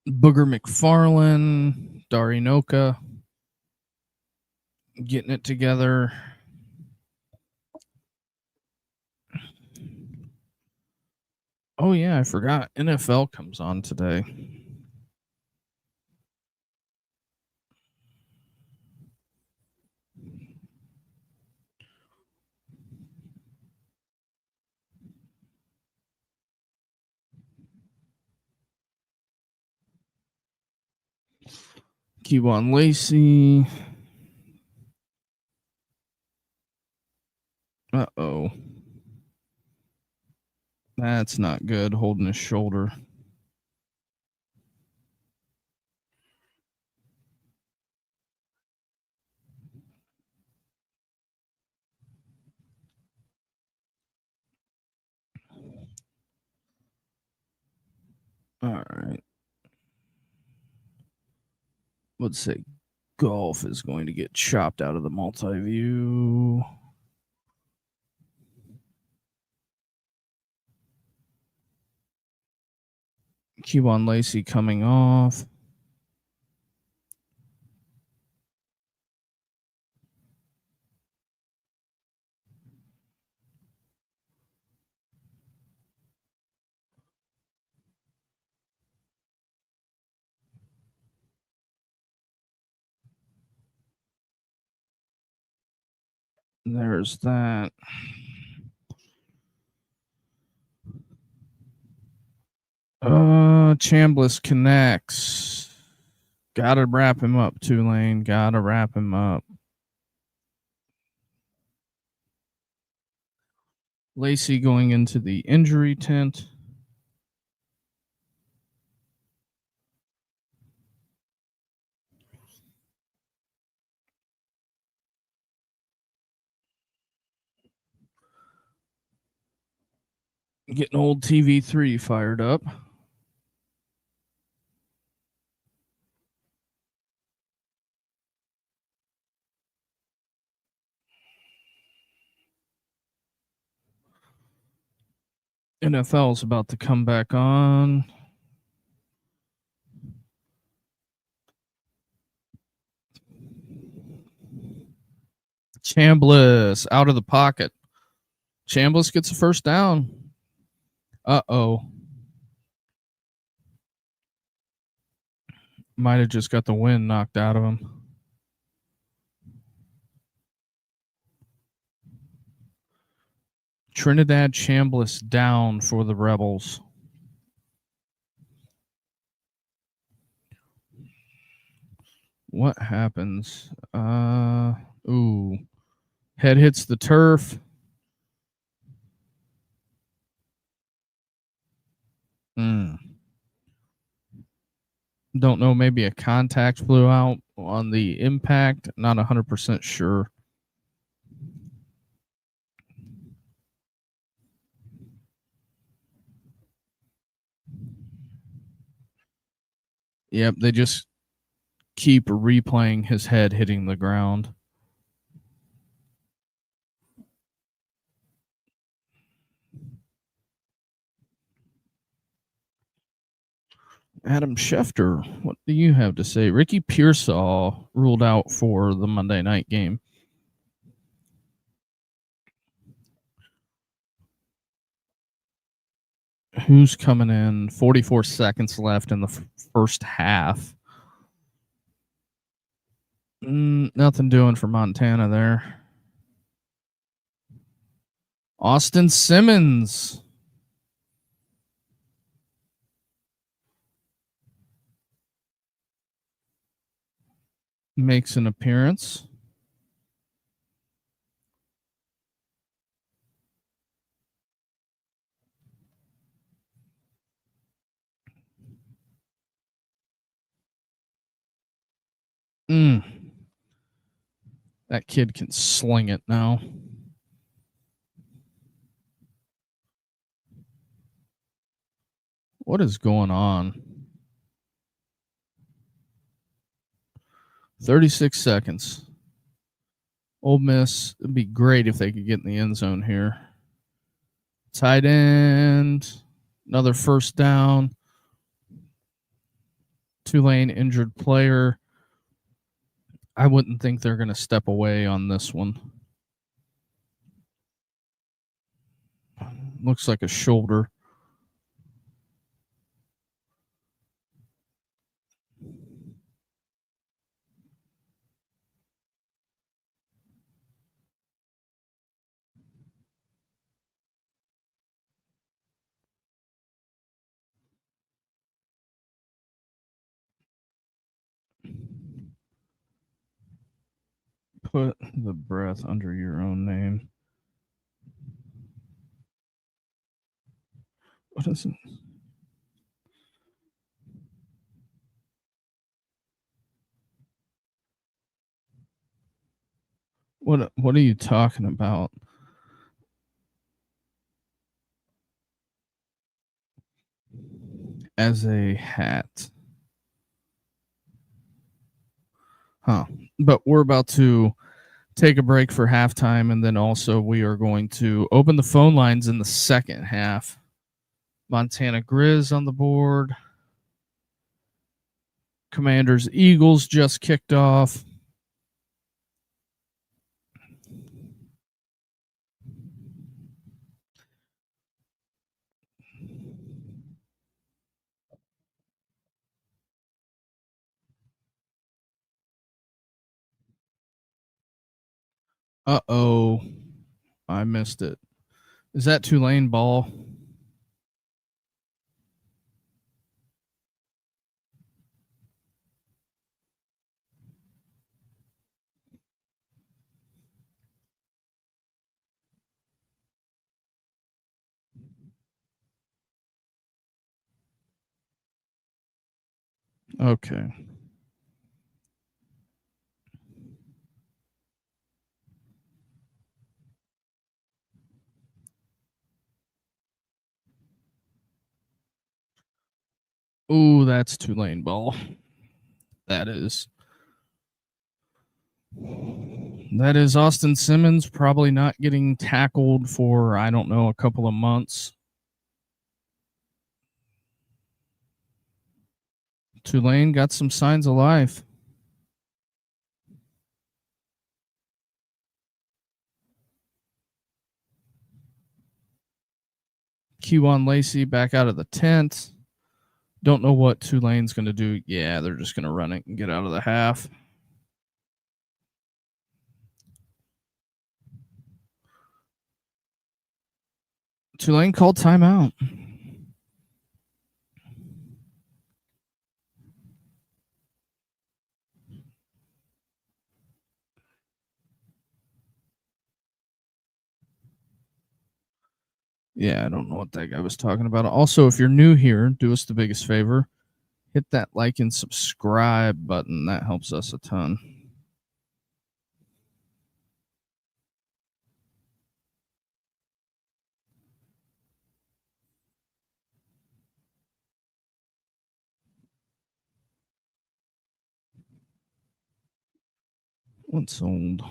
Booger McFarlane, Darinoka getting it together. Oh, yeah, I forgot. NFL comes on today. Kevon Lacey. Uh-oh. That's not good, holding his shoulder. All right. Let's say golf is going to get chopped out of the multi-view. Kevon Lacey coming off. There's that. Chambliss connects. Gotta wrap him up, Tulane. Gotta wrap him up. Lacey going into the injury tent. Getting old TV3 fired up. NFL's about to come back on. Chambliss out of the pocket. Chambliss gets a first down. Uh-oh. Might have just got the wind knocked out of him. Trinidad Chambliss down for the Rebels. What happens? Ooh. Head hits the turf. Don't know, maybe a contact flew out on the impact. Not 100% sure. Yep, they just keep replaying his head hitting the ground. Adam Schefter, what do you have to say? Ricky Pearsall ruled out for the Monday night game. Who's coming in? 44 seconds left in the first half. Nothing doing for Montana there. Austin Simmons makes an appearance. That kid can sling it now. What is going on? 36 seconds. Ole Miss, it'd be great if they could get in the end zone here. Tight end, another first down. Tulane injured player. I wouldn't think they're going to step away on this one. Looks like a shoulder. Put the breath under your own name. What is it? What are you talking about? As a hat. Huh. But we're about to take a break for halftime, and then also we are going to open the phone lines in the second half. Montana Grizz on the board. Commanders Eagles just kicked off. Uh-oh. I missed it. Is that Tulane ball? Okay. Ooh, that's Tulane ball. That is. That is Austin Simmons probably not getting tackled for, I don't know, a couple of months. Tulane got some signs of life. Kewan Lacey back out of the tent. Don't know what Tulane's going to do. Yeah, they're just going to run it and get out of the half. Tulane called timeout. Yeah, I don't know what that guy was talking about. Also, if you're new here, do us the biggest favor. Hit that like and subscribe button. That helps us a ton. What's old?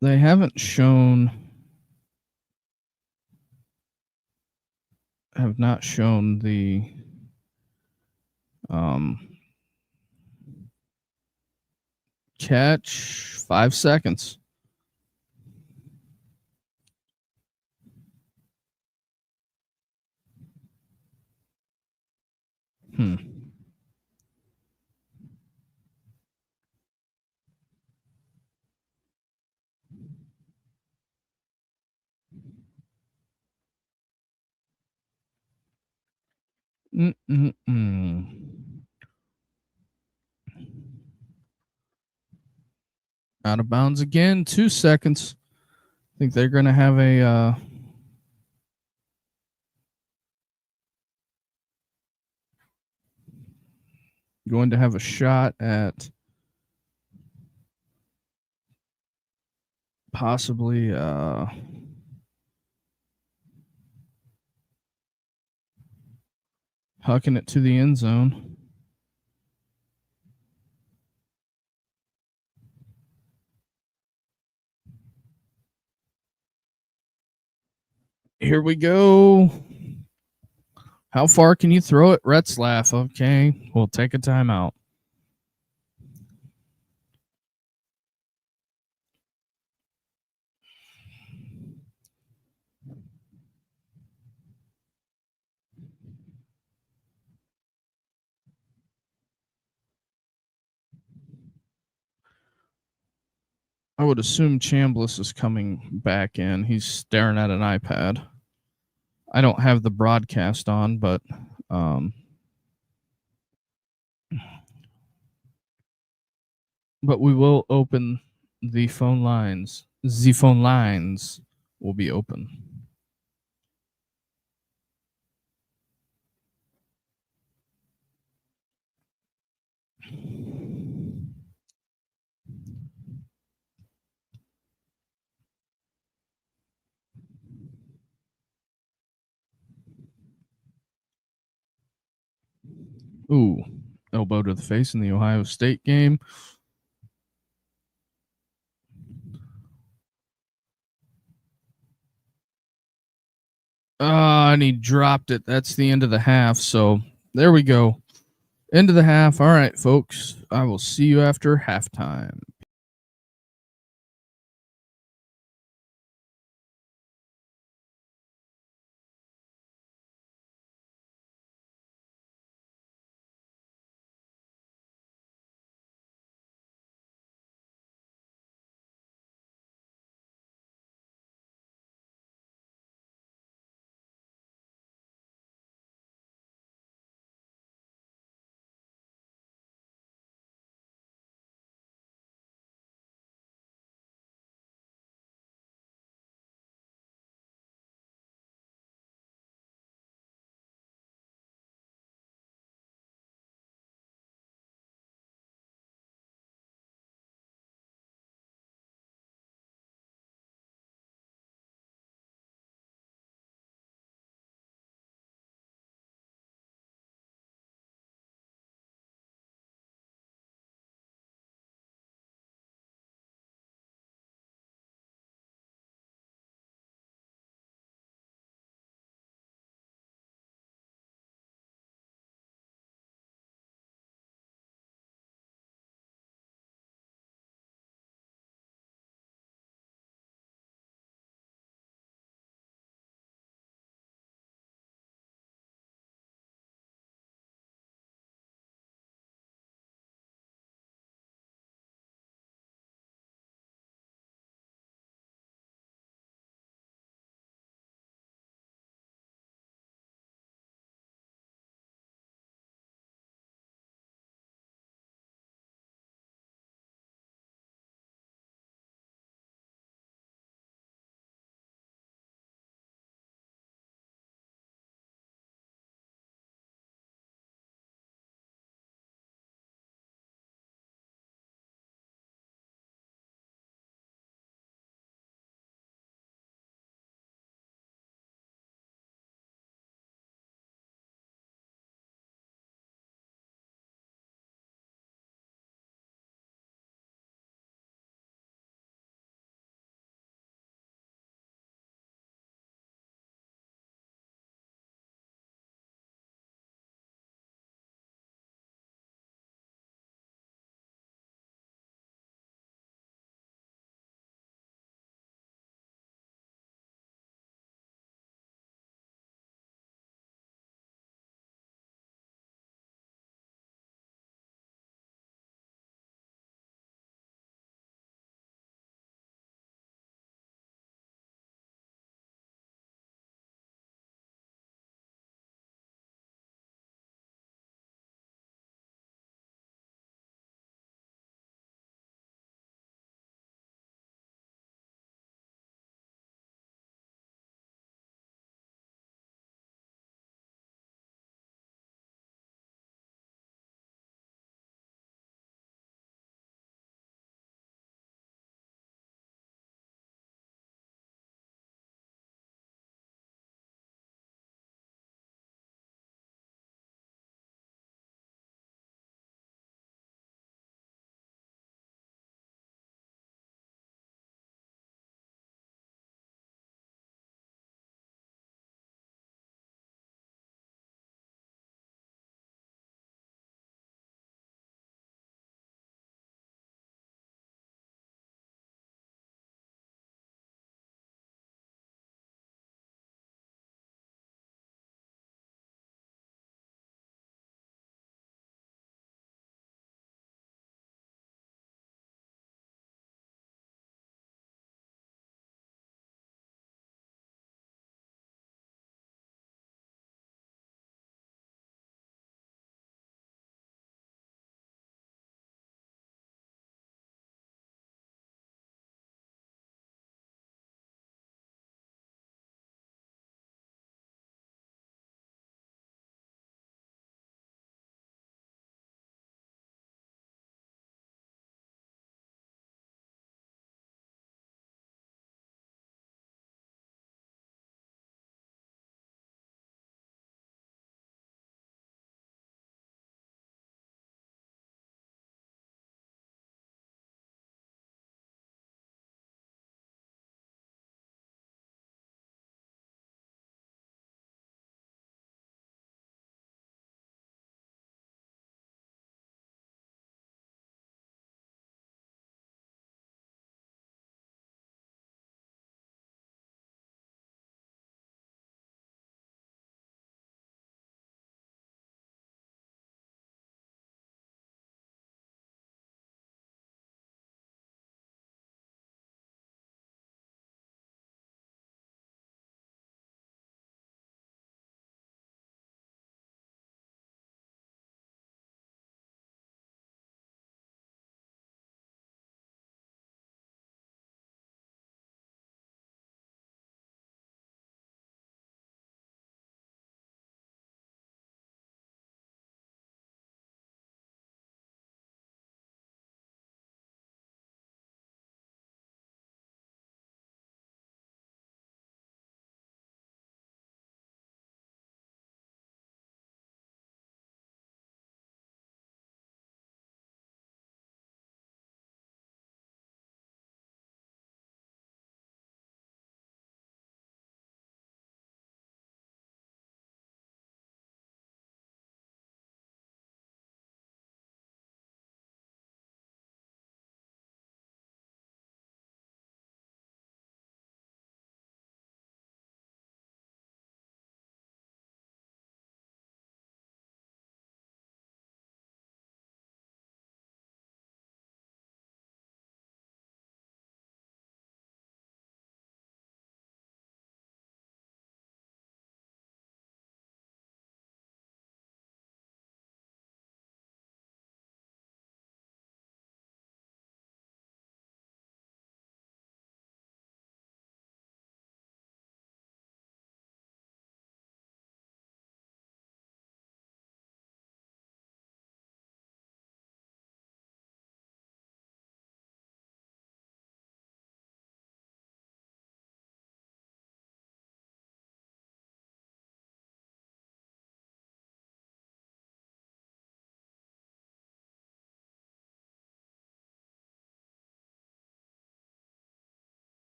They haven't shown. Have not shown the catch. 5 seconds. Out of bounds again. 2 seconds. I think they're going to have a shot at possibly hucking it to the end zone. Here we go. How far can you throw it? Retzlaff. Okay, we'll take a timeout. I would assume Chambliss is coming back in. He's staring at an iPad. I don't have the broadcast on, but we will open the phone lines. The phone lines will be open. Ooh, elbow to the face in the Ohio State game. And he dropped it. That's the end of the half. So there we go. End of the half. All right, folks. I will see you after halftime.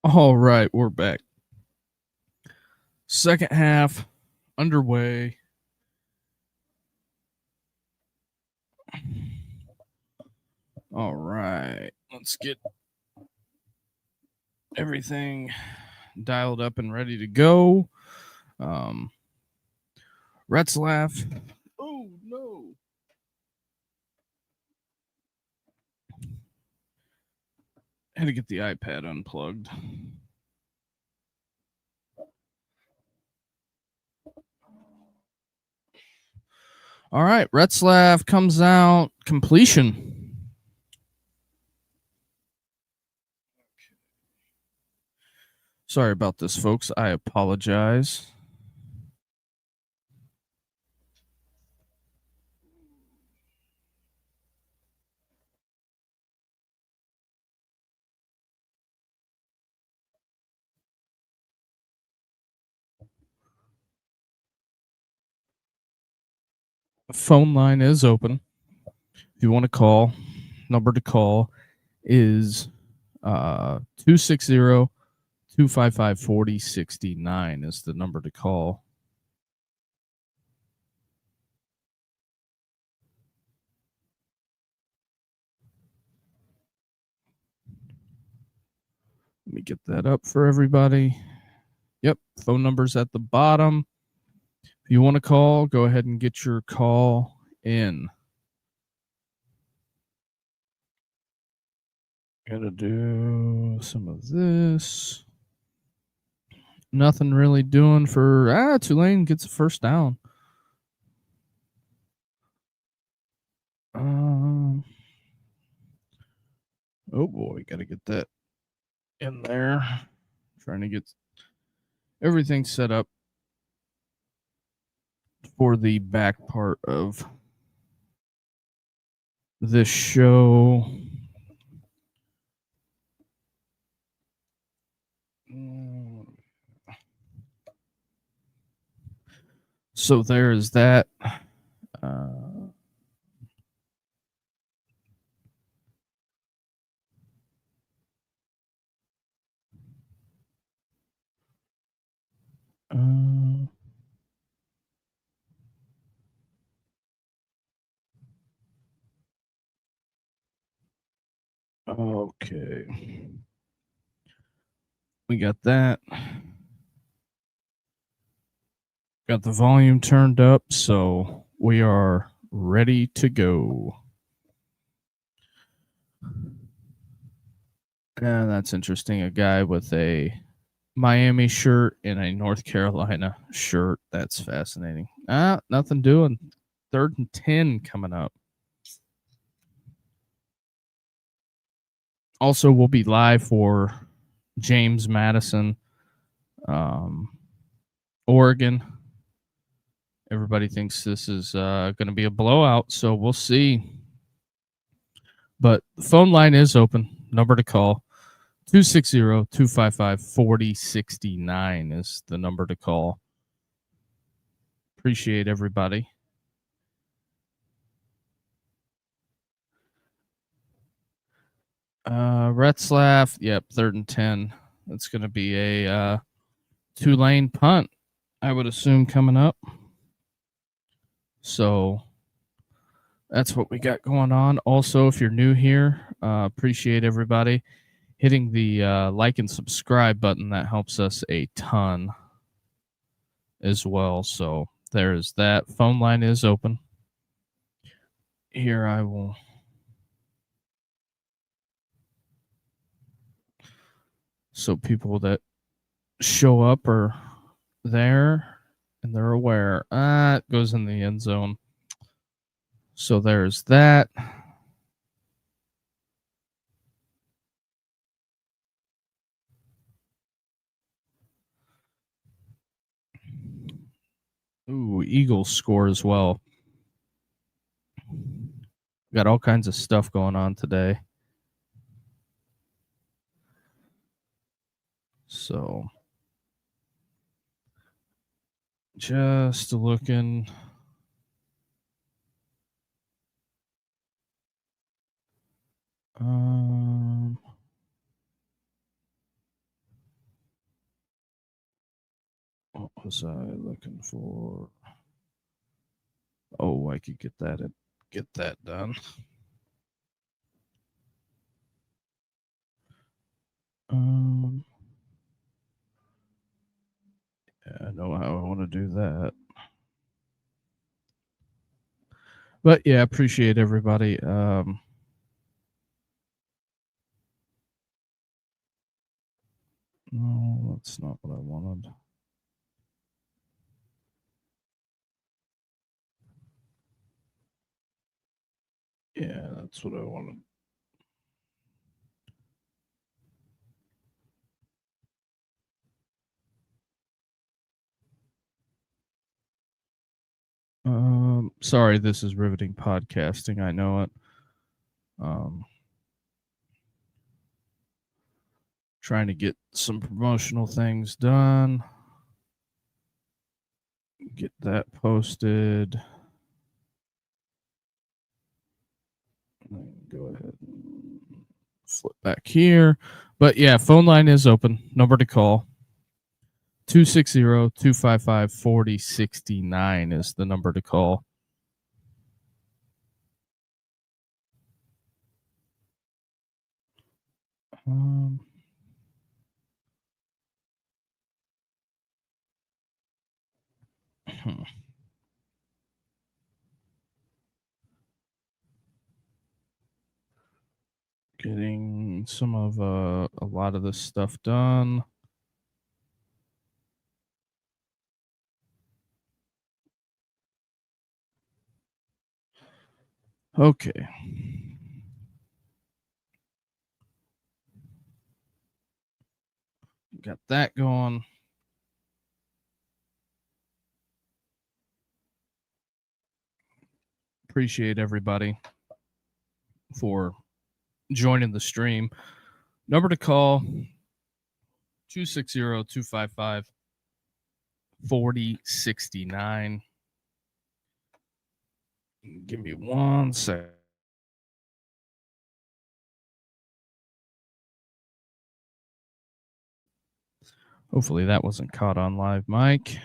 All right, we're back. Second half underway. All right, let's get everything dialed up and ready to go. Retzlaff. Oh no. Had to get the iPad unplugged. All right, Retzlaff comes out completion. Sorry about this, folks. I apologize. The phone line is open. If you want to call, number to call is 260 255 4069 is the number to call. Let me get that up for everybody. Yep, phone number's at the bottom. If you want to call, go ahead and get your call in. Gotta do some of this. Nothing really doing for Tulane gets a first down. Oh boy, gotta get that in there. Trying to get everything set up for the back part of this show. So there is that. Okay. We got that. Got the volume turned up, so we are ready to go. And that's interesting. A guy with a Miami shirt and a North Carolina shirt. That's fascinating. Nothing doing. 3rd and 10 coming up. Also, we'll be live for James Madison, Oregon. Everybody thinks this is going to be a blowout, so we'll see. But the phone line is open. Number to call 260-255-4069 is the number to call. Appreciate everybody. Retzlaff, yep, 3rd and 10. That's going to be a Tulane punt, I would assume, coming up. So that's what we got going on. Also, if you're new here, appreciate everybody hitting the like and subscribe button. That helps us a ton as well. So there's that. Phone line is open. Here I will. So people that show up are there and they're aware. It goes in the end zone. So there's that. Ooh, Eagles score as well. Got all kinds of stuff going on today. So just looking. What was I looking for? Oh, I could get that done. Yeah, I know how I want to do that. But yeah, appreciate everybody. No, that's not what I wanted. Yeah, that's what I wanted. Sorry, this is riveting podcasting. I know it. Trying to get some promotional things done. Get that posted. Go ahead and flip back here. But yeah, phone line is open. Number to call. 260-255-4069 is the number to call. Getting some of a lot of this stuff done. Okay. Got that going. Appreciate everybody for joining the stream. Number to call 260-255-4069. Give me 1 sec. Hopefully that wasn't caught on live mic.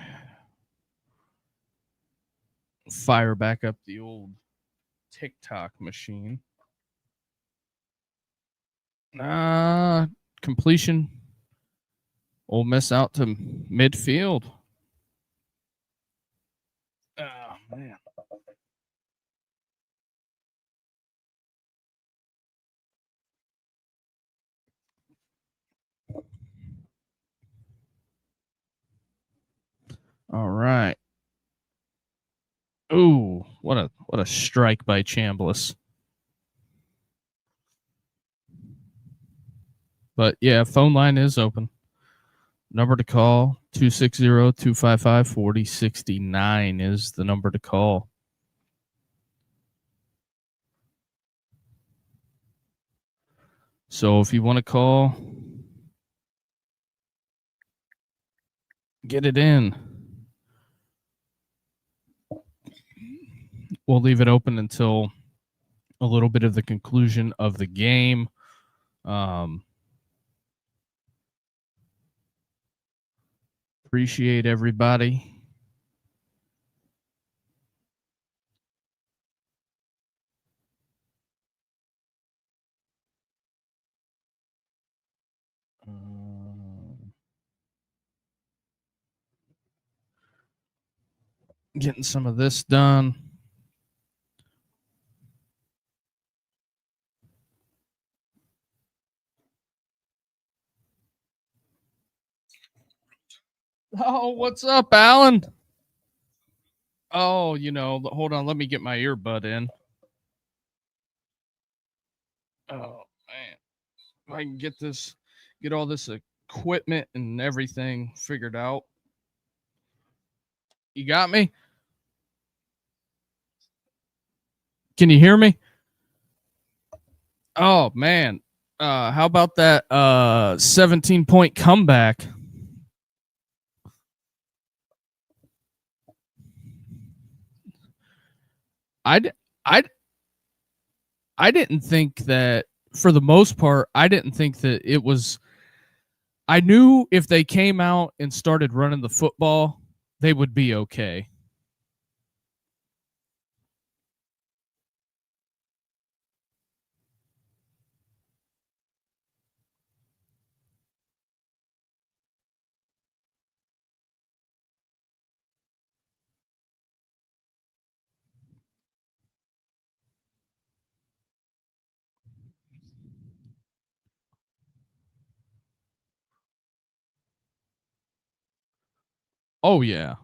Fire back up the old TikTok machine. Completion. Ole Miss out to midfield. Oh, man. All right. Ooh, what a strike by Chambliss. But yeah, phone line is open. Number to call 260-255-4069 is the number to call. So if you want to call, get it in. We'll leave it open until a little bit of the conclusion of the game. Appreciate everybody. Getting some of this done. Oh, what's up, Alan? Oh, hold on. Let me get my earbud in. Oh, man. If I can get all this equipment and everything figured out. You got me? Can you hear me? Oh, man. How about that 17-point comeback? I didn't think that, for the most part, I didn't think that it was I knew if they came out and started running the football, they would be okay. Oh yeah.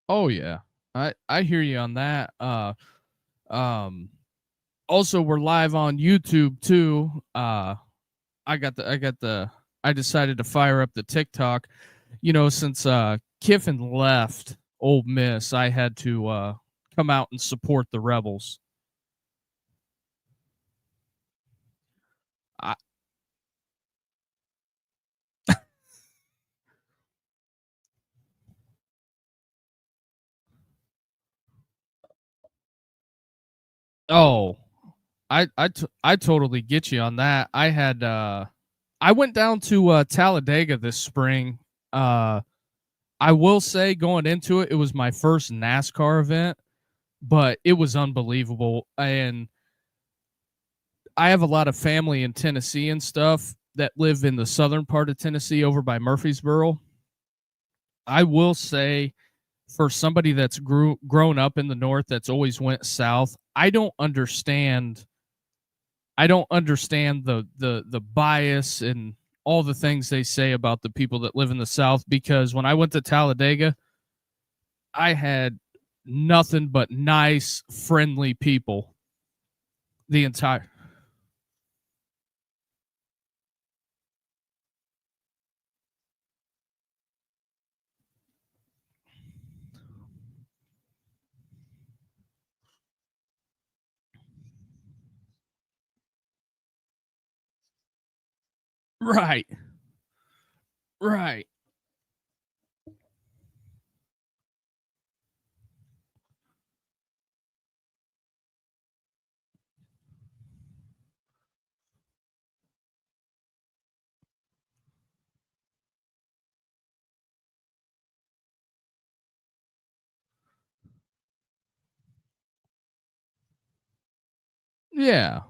Oh yeah. I hear you on that. Um Also we're live on YouTube too. I decided to fire up the TikTok. Since Kiffin left Ole Miss, I had to come out and support the Rebels. I, oh, I totally get you on that. I went down to Talladega this spring. Uh I will say going into it, it was my first NASCAR event, but it was unbelievable. And I have a lot of family in Tennessee and stuff that live in the southern part of Tennessee over by Murfreesboro. I will say for somebody that's grown up in the north that's always went south, I don't understand the bias and all the things they say about the people that live in the south, because when I went to Talladega, I had nothing but nice, friendly people the entire. Right. Right. Yeah.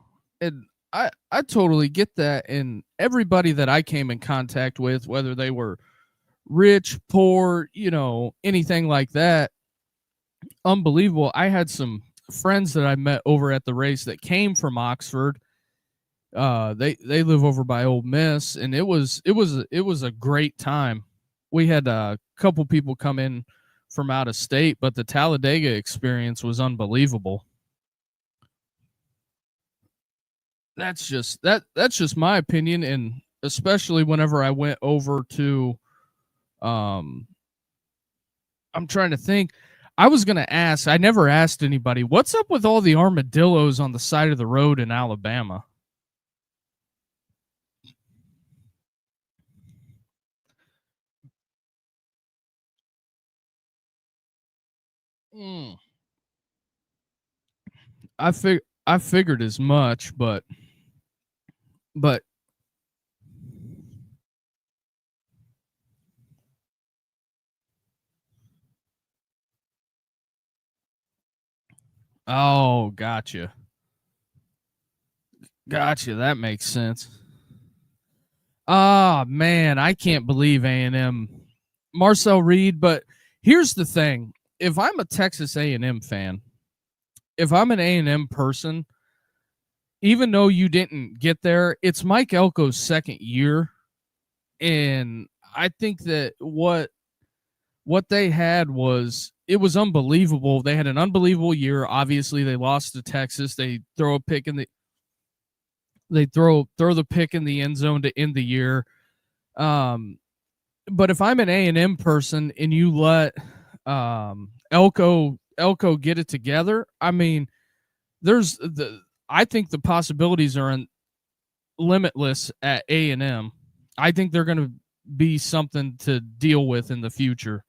And I totally get that. And everybody that I came in contact with, whether they were rich, poor, anything like that, unbelievable. I had some friends that I met over at the race that came from Oxford. They live over by Ole Miss, and it was a great time. We had a couple people come in from out of state, but the Talladega experience was unbelievable. That's just my opinion, and especially whenever I went over to um I'm trying to think. I was going to ask, I never asked anybody, what's up with all the armadillos on the side of the road in Alabama? Mm. I figured as much, but oh, gotcha. Gotcha. That makes sense. Ah, man, I can't believe A&M Marcel Reed, but here's the thing. If I'm a Texas A&M fan, if I'm an A&M person, even though you didn't get there, it's Mike Elko's second year, and I think that what they had was, it was unbelievable. They had an unbelievable year. Obviously, they lost to Texas. They throw the pick in the end zone to end the year. Um, but if I'm an A&M person and you let Elko get it together, I mean, there's the I think the possibilities are limitless at A&M. I think they're going to be something to deal with in the future.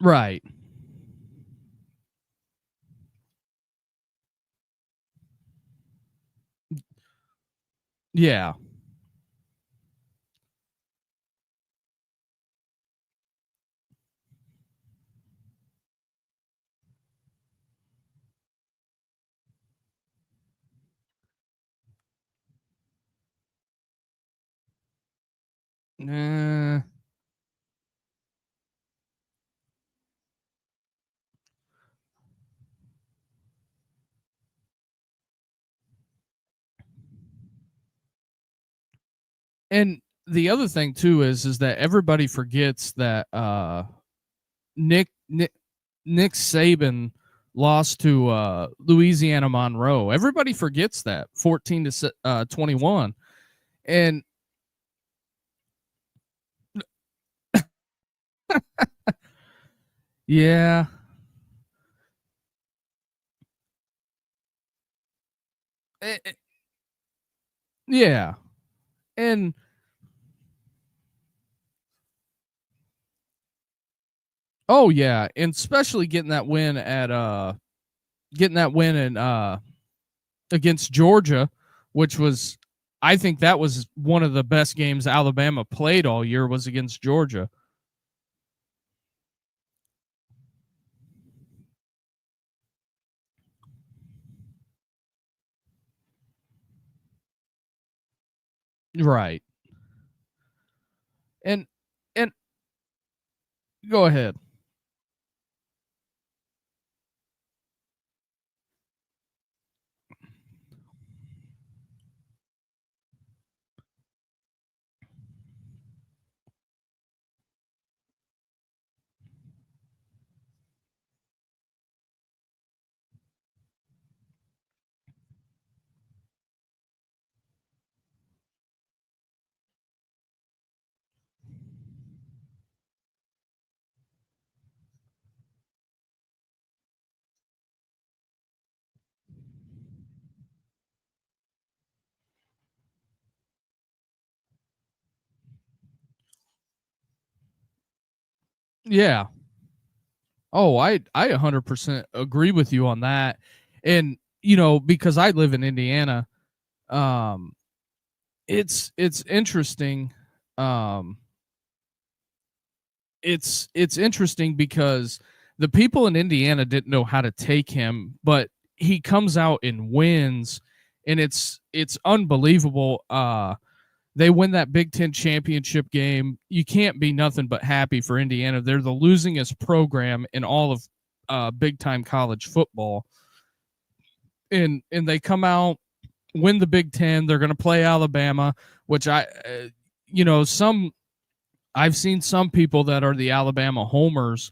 Right. Yeah. Uh, and the other thing too is that everybody forgets that Nick Nick Nick Saban lost to Louisiana Monroe. Everybody forgets that 14-21, and yeah, yeah, and oh yeah, and especially getting that win in against Georgia, which was I think that was one of the best games Alabama played all year was against Georgia. Right. And and go ahead. Yeah. Oh, I 100% agree with you on that. And because I live in Indiana, um it's interesting. Um it's interesting because the people in Indiana didn't know how to take him, but he comes out and wins, and it's unbelievable. They win that Big Ten championship game. You can't be nothing but happy for Indiana. They're the losingest program in all of big time college football, and they come out, win the Big Ten. They're going to play Alabama, which some I've seen some people that are the Alabama homers.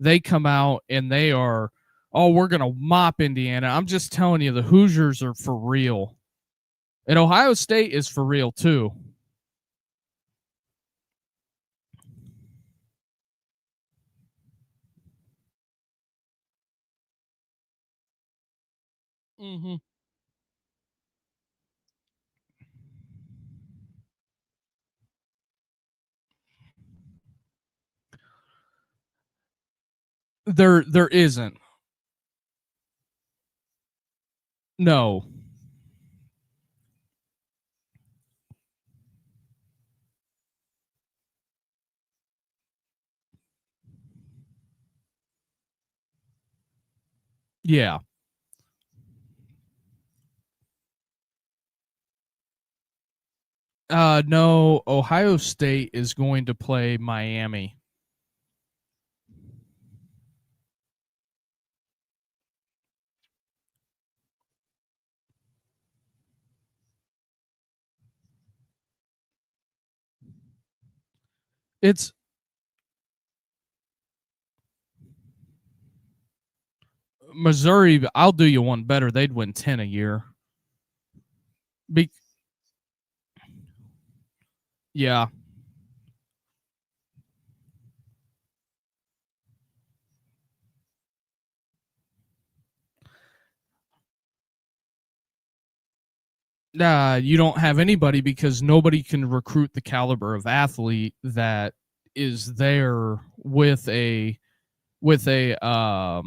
They come out and they are, oh, we're going to mop Indiana. I'm just telling you, the Hoosiers are for real, and Ohio State is for real too. Mm-hmm. There isn't. No. Yeah. No, Ohio State is going to play Miami. It's Missouri. I'll do you one better. They'd win 10 a year. Be- yeah. You don't have anybody because nobody can recruit the caliber of athlete that is there with a with a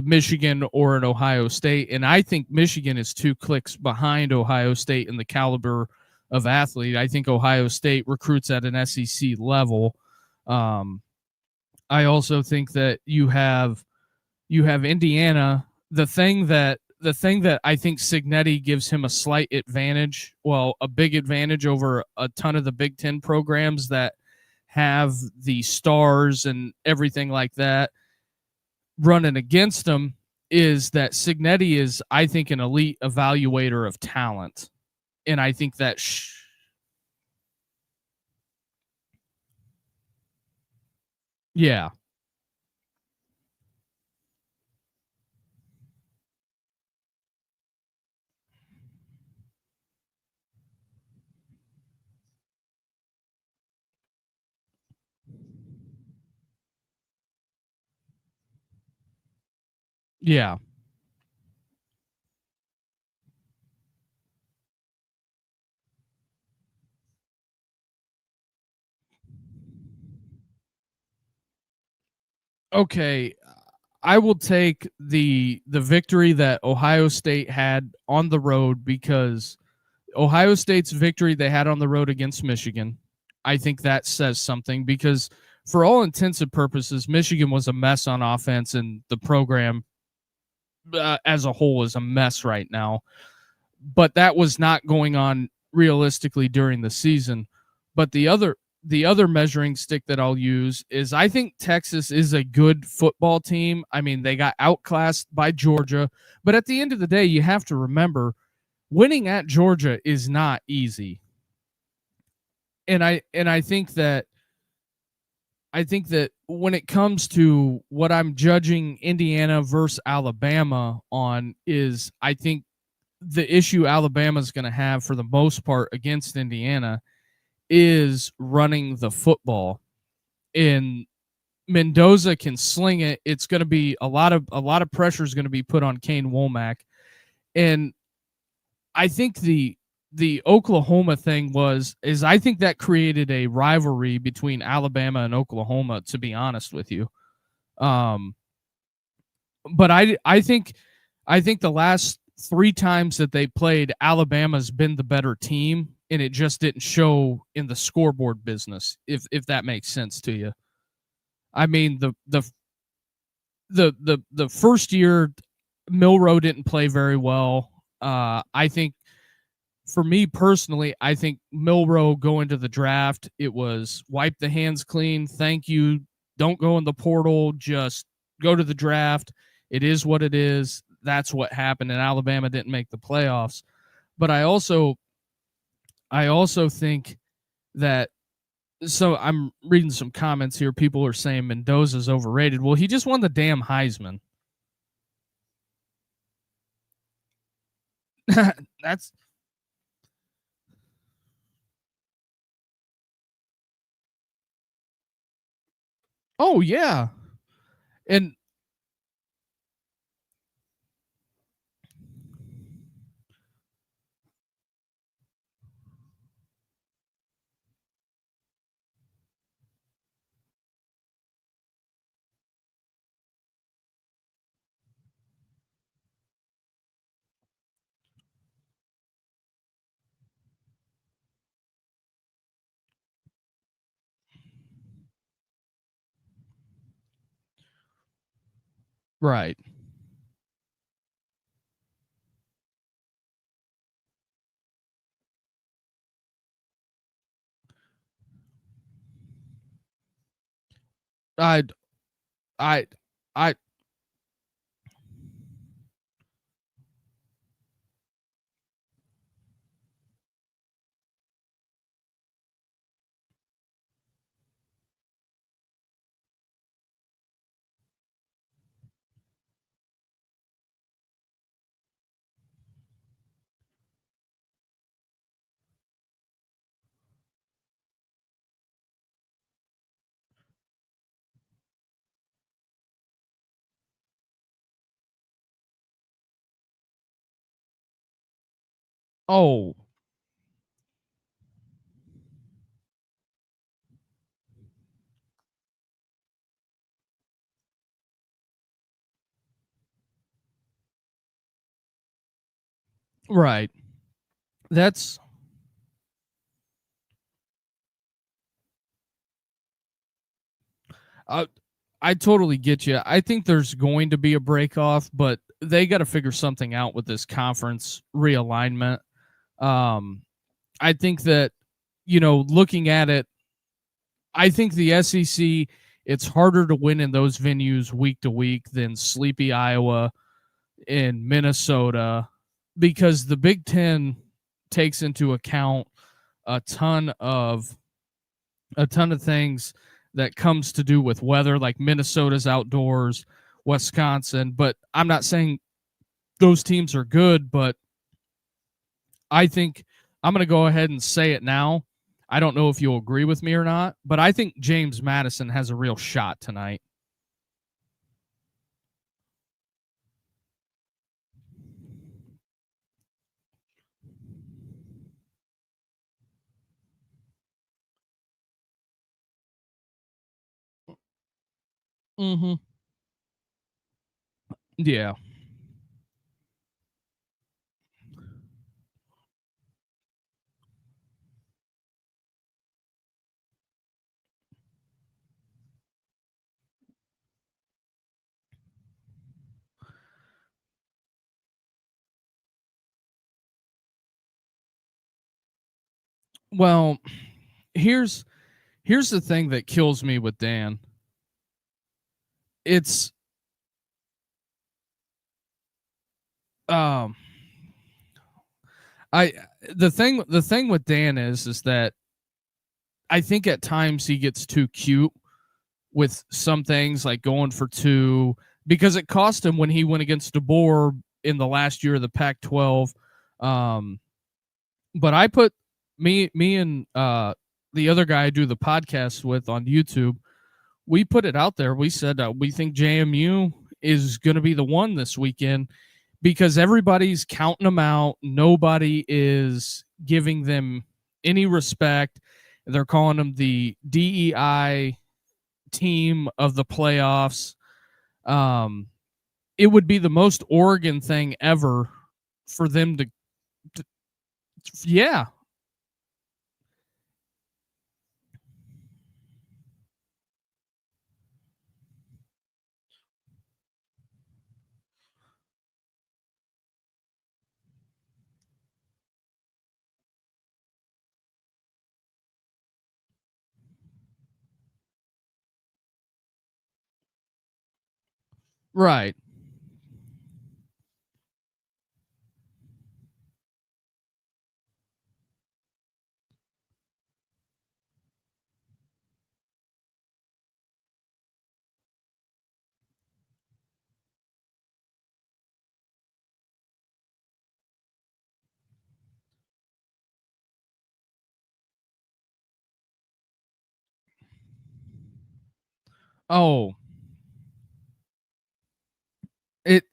Michigan or an Ohio State. And I think Michigan is 2 clicks behind Ohio State in the caliber of athlete. I think Ohio State recruits at an SEC level. Um, I also think that you have Indiana. The thing that I think Signetti gives him a slight advantage, well, a big advantage over a ton of the Big Ten programs that have the stars and everything like that running against him, is that Signetti is, I think, an elite evaluator of talent. And I think that, yeah, yeah. Okay, I will take the victory that Ohio State had on the road, because Ohio State's victory they had on the road against Michigan, I think that says something, because for all intents and purposes, Michigan was a mess on offense, and the program as a whole is a mess right now. But that was not going on realistically during the season. But the other measuring stick that I'll use is, I think Texas is a good football team. I mean, they got outclassed by Georgia, but at the end of the day, you have to remember winning at Georgia is not easy. And I think that when it comes to what I'm judging Indiana versus Alabama on, is I think the issue Alabama's going to have for the most part against Indiana is running the football. And Mendoza can sling it. It's going to be a lot of pressure is going to be put on Kane Womack. And I think the Oklahoma thing is I think that created a rivalry between Alabama and Oklahoma, to be honest with you. Um but I think the last 3 times that they played, Alabama's been the better team, and it just didn't show in the scoreboard business, if that makes sense to you. I mean, the first year, Milrow didn't play very well. I think, for me personally, I think Milrow going to the draft, it was wipe the hands clean. Thank you. Don't go in the portal. Just go to the draft. It is what it is. That's what happened, and Alabama didn't make the playoffs. But I also think that, so I'm reading some comments here. People are saying Mendoza's overrated. Well, he just won the damn Heisman. That's Oh yeah. And right. I I I oh, Right. That's uh, I totally get you. I think there's going to be a break off, but they got to figure something out with this conference realignment. Um, I think that, looking at it, I think the SEC, it's harder to win in those venues week to week than sleepy Iowa in Minnesota, because the Big Ten takes into account a ton of things that comes to do with weather, like Minnesota's outdoors, Wisconsin. But I'm not saying those teams are good, but I think I'm going to go ahead and say it now. I don't know if you'll agree with me or not, but I think James Madison has a real shot tonight. Mm-hmm. Yeah. Well, here's the thing that kills me with Dan. It's um I the thing with Dan is that I think at times he gets too cute with some things, like going for two, because it cost him when he went against DeBoer in the last year of the Pac-12. Um, but I put me and the other guy I do the podcast with on YouTube. We put it out there. We said we think JMU is going to be the one this weekend because everybody's counting them out. Nobody is giving them any respect. They're calling them the DEI team of the playoffs. Um, it would be the most Oregon thing ever for them to yeah, right. Oh, it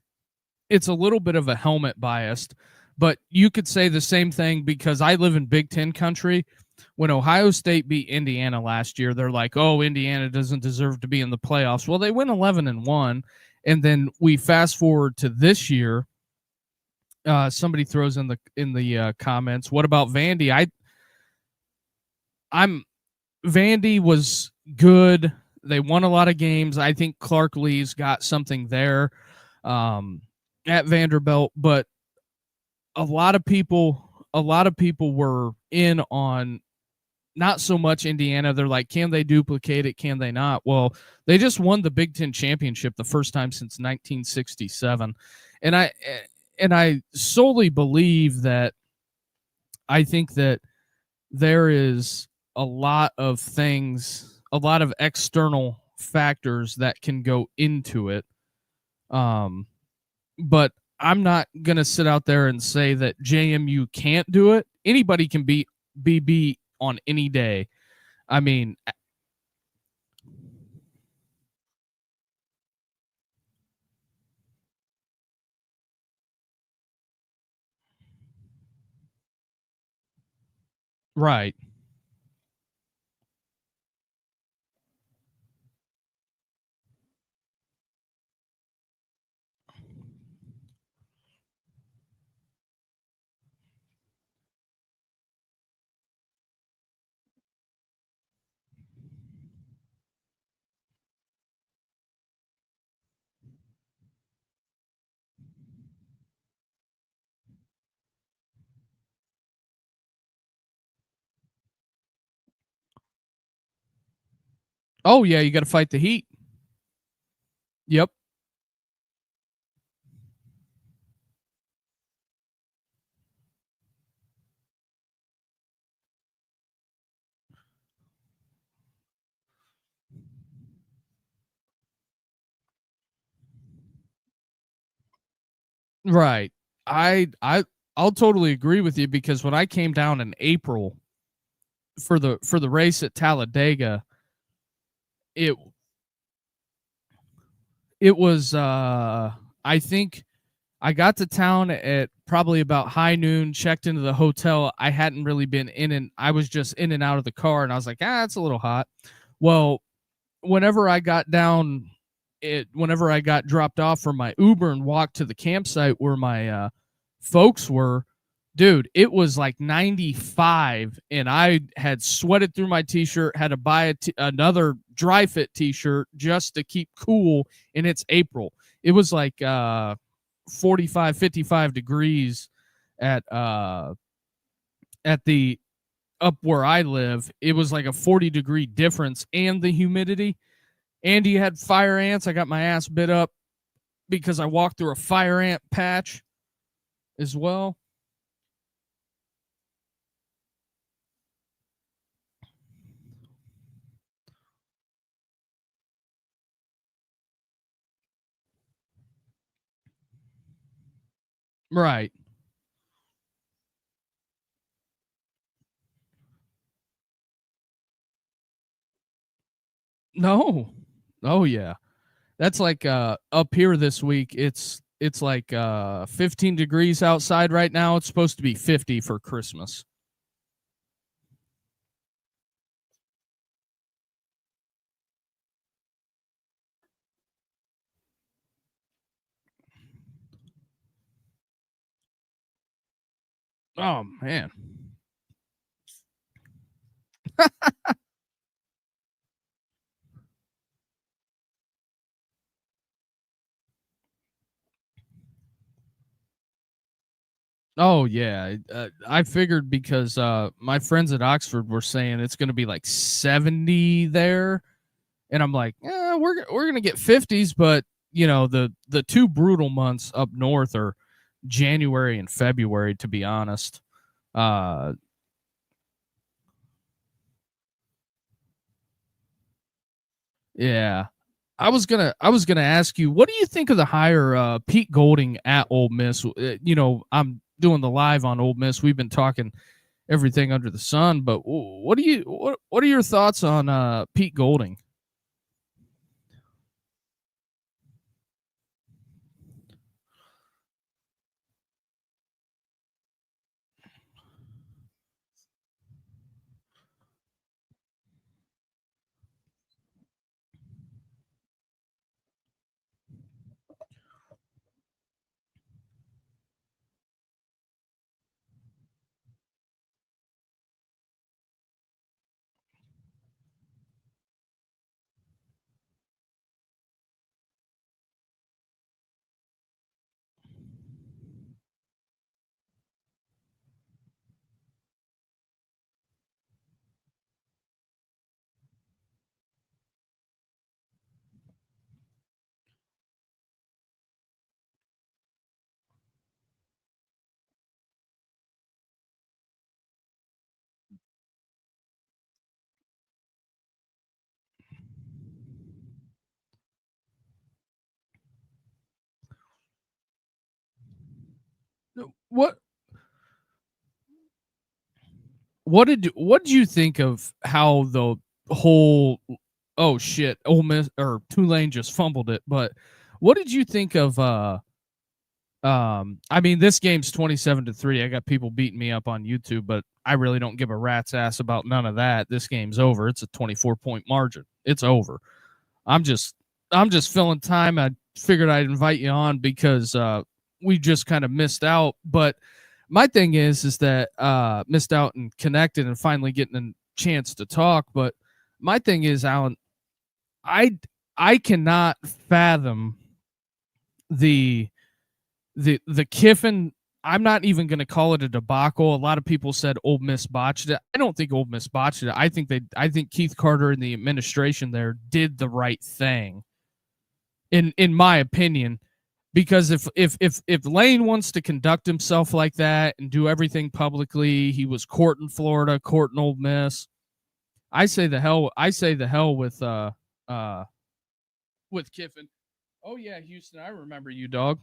it's a little bit of a helmet biased, but you could say the same thing because I live in Big Ten country. When Ohio State beat Indiana last year, they're like, "Oh, Indiana doesn't deserve to be in the playoffs." Well, they went 11-1, and then we fast forward to this year. Somebody throws in the comments, "What about Vandy?" I'm Vandy was good. They won a lot of games. I think Clark Lee's got something there um, at Vanderbilt, but a lot of people were in on not so much Indiana. They're like, can they duplicate it? Can they not? Well, they just won the Big Ten championship the first time since 1967, and I solely believe that I think that there is a lot of external factors that can go into it. Um, but I'm not gonna sit out there and say that JMU can't do it. Anybody can be beat on any day. I mean, right. Oh yeah, you got to fight the heat. Yep. Right. I'll totally agree with you because when I came down in April for the race at Talladega, it it was I think I got to town at probably about high noon, checked into the hotel. I hadn't really been in, and I was just in and out of the car, and I was like, it's a little hot. Well, whenever I got down whenever I got dropped off from my Uber and walked to the campsite where my folks were, dude, it was like 95 and I had sweated through my t-shirt, had to buy another dry fit t-shirt just to keep cool, and it's April. It was like 45 55 degrees at the up where I live. It was like a 40-degree difference, and the humidity. And you had fire ants. I got my ass bit up because I walked through a fire ant patch as well. Right. No. Oh yeah. That's like up here this week. It's like 15 degrees outside right now. It's supposed to be 50 for Christmas. Oh man. Oh yeah. I figured because my friends at Oxford were saying it's going to be like 70 there, and I'm like, we're gonna get 50s, but the two brutal months up north are January and February, to be honest. Uh, yeah, I was gonna ask you, what do you think of the hire Pete Golding at Ole Miss? I'm doing the live on Ole Miss. We've been talking everything under the sun, but what are your thoughts on Pete Golding? What what did you think of how the whole oh shit, Ole Miss or Tulane just fumbled it, but what did you think of I mean, this game's 27-3. I got people beating me up on YouTube, but I really don't give a rat's ass about none of that. This game's over. It's a 24-point margin. It's over. I'm just I'm just filling time. I figured I'd invite you on because we just kind of missed out. But my thing is that missed out and connected and finally getting a chance to talk. But my thing is, Alan, I I cannot fathom the the Kiffin I'm not even going to call it a debacle. A lot of people said Ole Miss botched it. I don't think Ole Miss botched it. I think Keith Carter and the administration there did the right thing, in my opinion. Because if Lane wants to conduct himself like that and do everything publicly, he was courting Florida, courting Ole Miss. I say the hell. I say the hell uh with Kiffin. Oh yeah, Houston, I remember you, dog.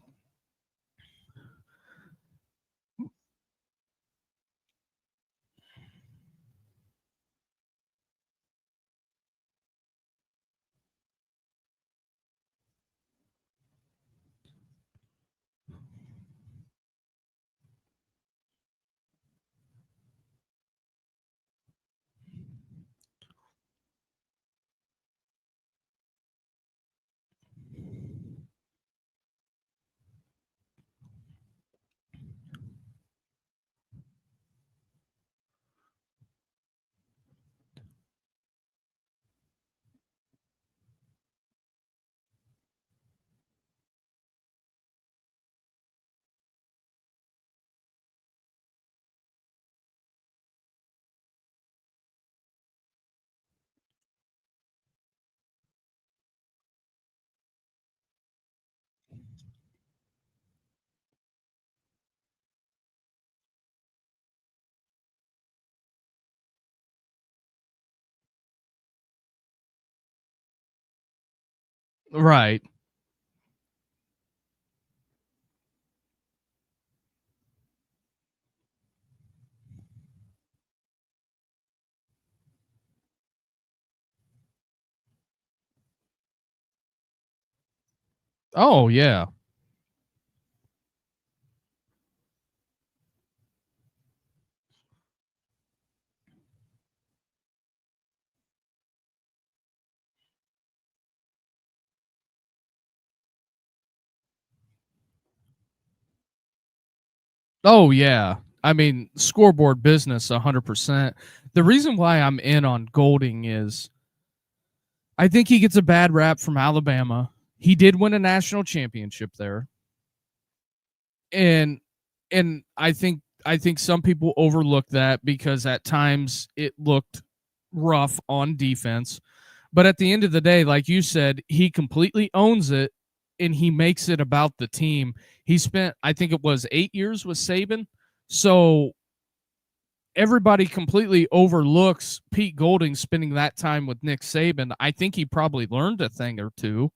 Right. Oh yeah. Oh yeah. I mean, scoreboard business 100%. The reason why I'm in on Golding is I think he gets a bad rap from Alabama. He did win a national championship there. And I think some people overlook that because at times it looked rough on defense. But at the end of the day, like you said, he completely owns it and he makes it about the team. He spent, I think it was 8 years with Saban. So everybody completely overlooks Pete Golding spending that time with Nick Saban. I think he probably learned a thing or two.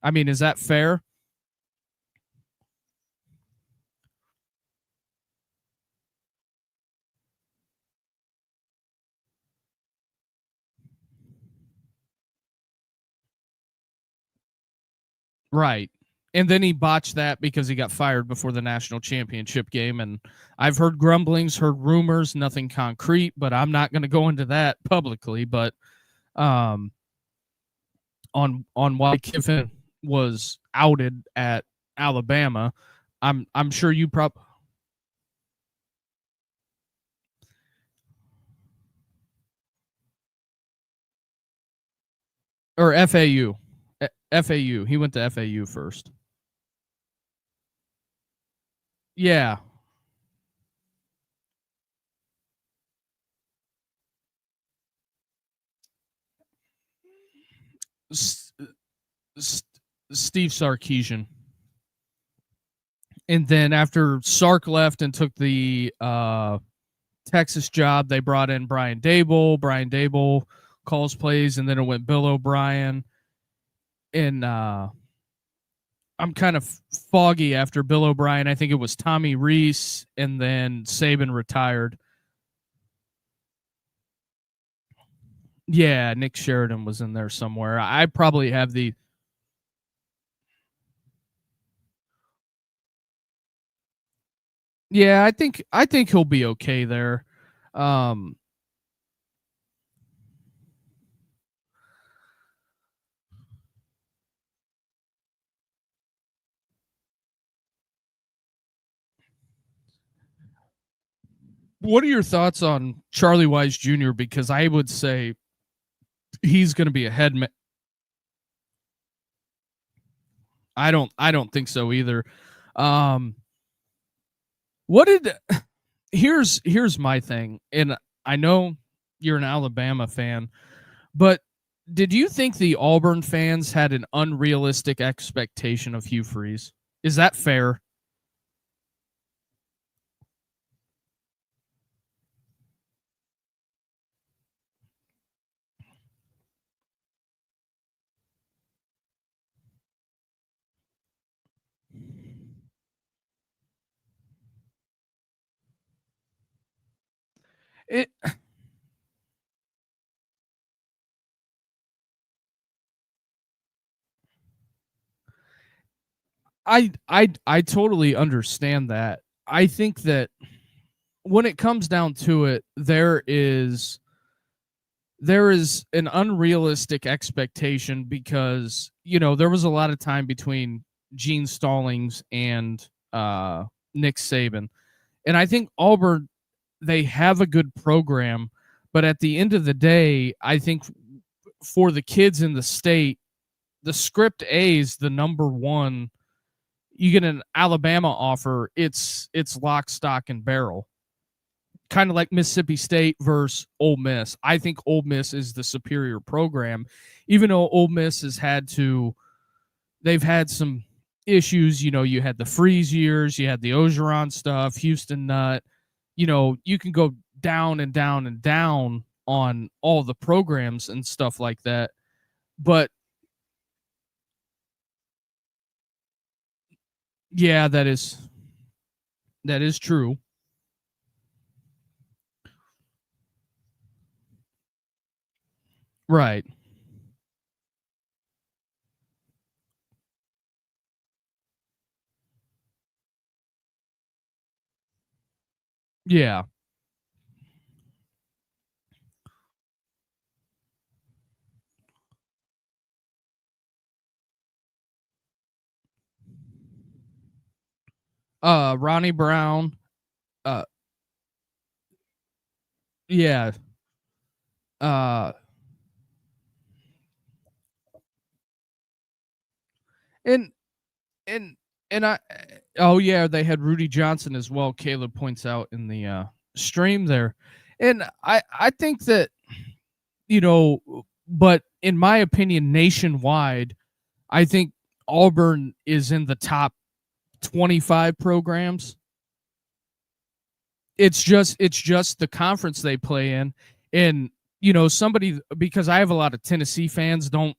I mean, is that fair? Right. And then he botched that because he got fired before the national championship game. And I've heard grumblings, heard rumors, nothing concrete, but I'm not going to go into that publicly. But um, on why Kiffin was outed at Alabama, I'm sure you probably or FAU. FAU. He went to FAU first. Yeah. S- S- Steve Sarkeesian. And then after Sark left and took the Texas job, they brought in Brian Dable. Brian Dable calls plays, and then it went Bill O'Brien. And I'm kind of foggy after Bill O'Brien. I think it was Tommy Reese, and then Saban retired. Yeah, Nick Sheridan was in there somewhere. I probably have the. Yeah, I think he'll be okay there. Um, what are your thoughts on Charlie Wise Jr.? Because I would say he's going to be a head. I don't think so either. Um, What did here's my thing, and I know you're an Alabama fan, but did you think the Auburn fans had an unrealistic expectation of Hugh Freeze? Is that fair? It I totally understand that. I think that when it comes down to it, there is an unrealistic expectation because there was a lot of time between Gene Stallings and Nick Saban, and I think Auburn, they have a good program, but at the end of the day, I think for the kids in the state, the script A is the number one. You get an Alabama offer, it's lock, stock, and barrel. Kind of like Mississippi State versus Ole Miss. I think Ole Miss is the superior program, even though Ole Miss they've had some issues. You had the Freeze years, you had the Ogeron stuff, Houston Nutt. You can go down and down and down on all the programs and stuff like that. But yeah, that is true. Right. Yeah. Ronnie Brown. Uh yeah. Uh and and and I oh yeah, they had Rudy Johnson as well. Caleb points out in the stream there. And I think that, you know, but in my opinion, nationwide, I think Auburn is in the top 25 programs. It's just the conference they play in. And somebody, because I have a lot of Tennessee fans, don't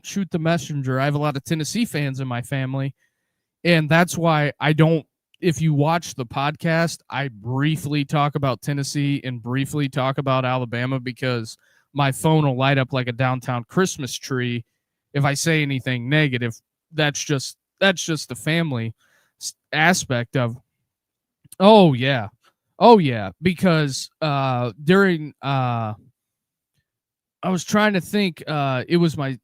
shoot the messenger. I have a lot of Tennessee fans in my family, and that's why I don't. If you watch the podcast, I briefly talk about Tennessee and briefly talk about Alabama because my phone will light up like a downtown Christmas tree if I say anything negative. That's just the family aspect of. Oh yeah. Oh yeah, because during I was trying to think, it was my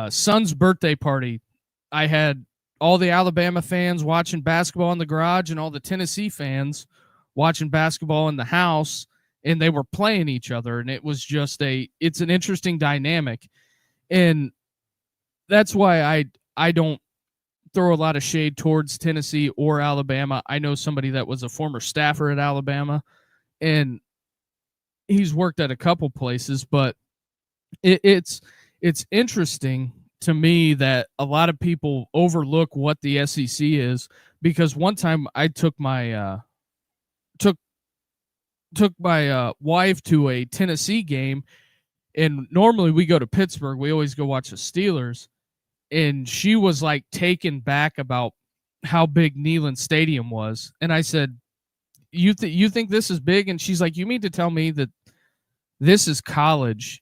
son's birthday party. I had all the Alabama fans watching basketball in the garage and all the Tennessee fans watching basketball in the house, and they were playing each other, and it's an interesting dynamic. And that's why I don't throw a lot of shade towards Tennessee or Alabama. I know somebody that was a former staffer at Alabama, and he's worked at a couple places, but it's interesting to me that a lot of people overlook what the SEC is, because one time I took took my wife to a Tennessee game, and normally we go to Pittsburgh. We always go watch the Steelers, and she was like taken back about how big Neyland Stadium was, and I said, you think this is big? And she's like, you mean to tell me that this is college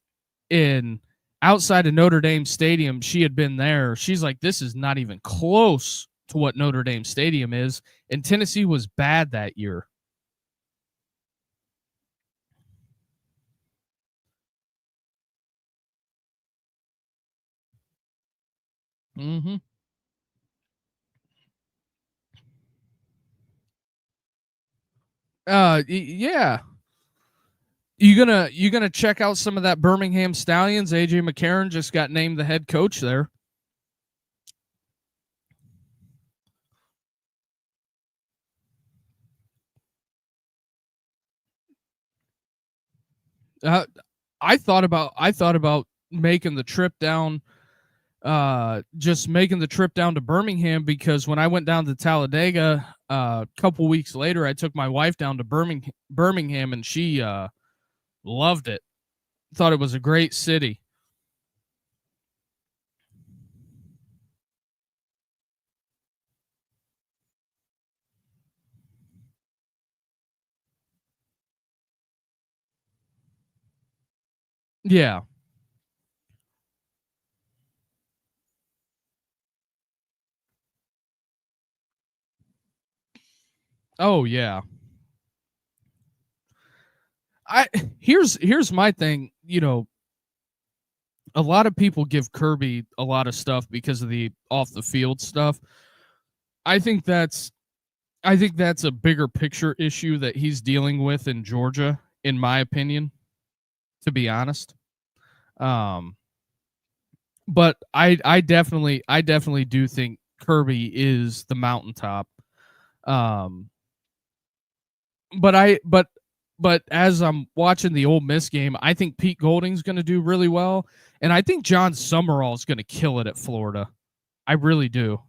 in outside of Notre Dame Stadium? She had been there. She's like, this is not even close to what Notre Dame Stadium is. And Tennessee was bad that year. Mm-hmm. Yeah. You gonna check out some of that Birmingham Stallions? AJ McCarron just got named the head coach there. I thought about making the trip down, just making the trip down to Birmingham, because when I went down to Talladega a couple weeks later, I took my wife down to Birmingham, and she loved it. Thought it was a great city. Yeah. Oh yeah. I here's my thing. A lot of people give Kirby a lot of stuff because of the off the field stuff. I think that's I think that's a bigger picture issue that he's dealing with in Georgia, in my opinion, to be honest. Um, but I definitely do think Kirby is the mountaintop. Um, but as I'm watching the Ole Miss game, I think Pete Golding's going to do really well, and I think John Summerall is going to kill it at Florida. I really do.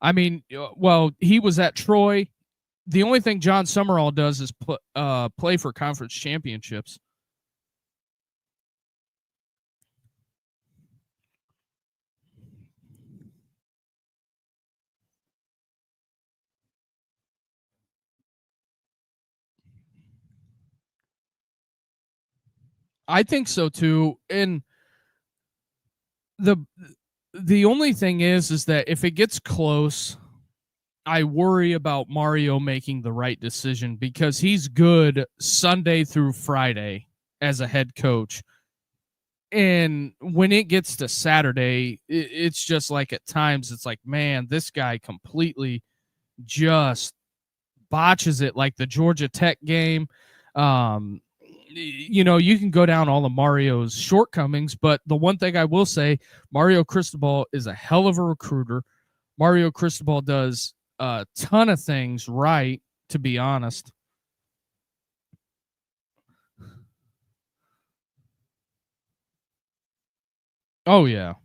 I mean, well, he was at Troy. The only thing John Summerall does is play for conference championships. I think so too. And the the only thing is that if it gets close, I worry about Mario making the right decision, because he's good Sunday through Friday as a head coach. And when it gets to Saturday, it's just like at times it's like, man, this guy completely just botches it, like the Georgia Tech game. Um, you can go down all of Mario's shortcomings, but the one thing I will say, Mario Cristobal is a hell of a recruiter. Mario Cristobal does a ton of things right, to be honest. Oh yeah,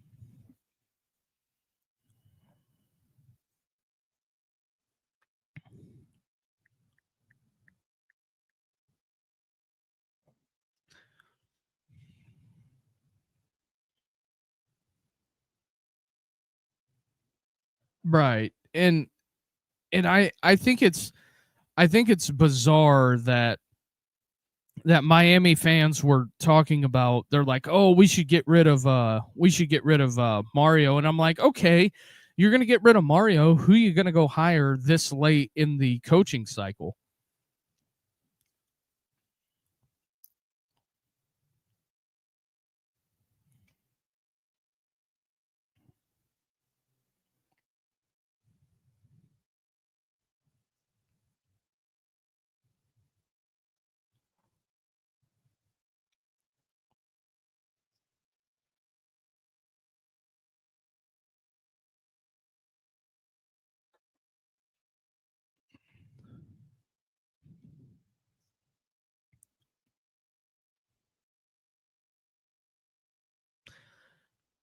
right. And I think it's bizarre that Miami fans were talking about. They're like, "Oh, we should get rid of Mario." And I'm like, "Okay, you're going to get rid of Mario. Who are you going to go hire this late in the coaching cycle?"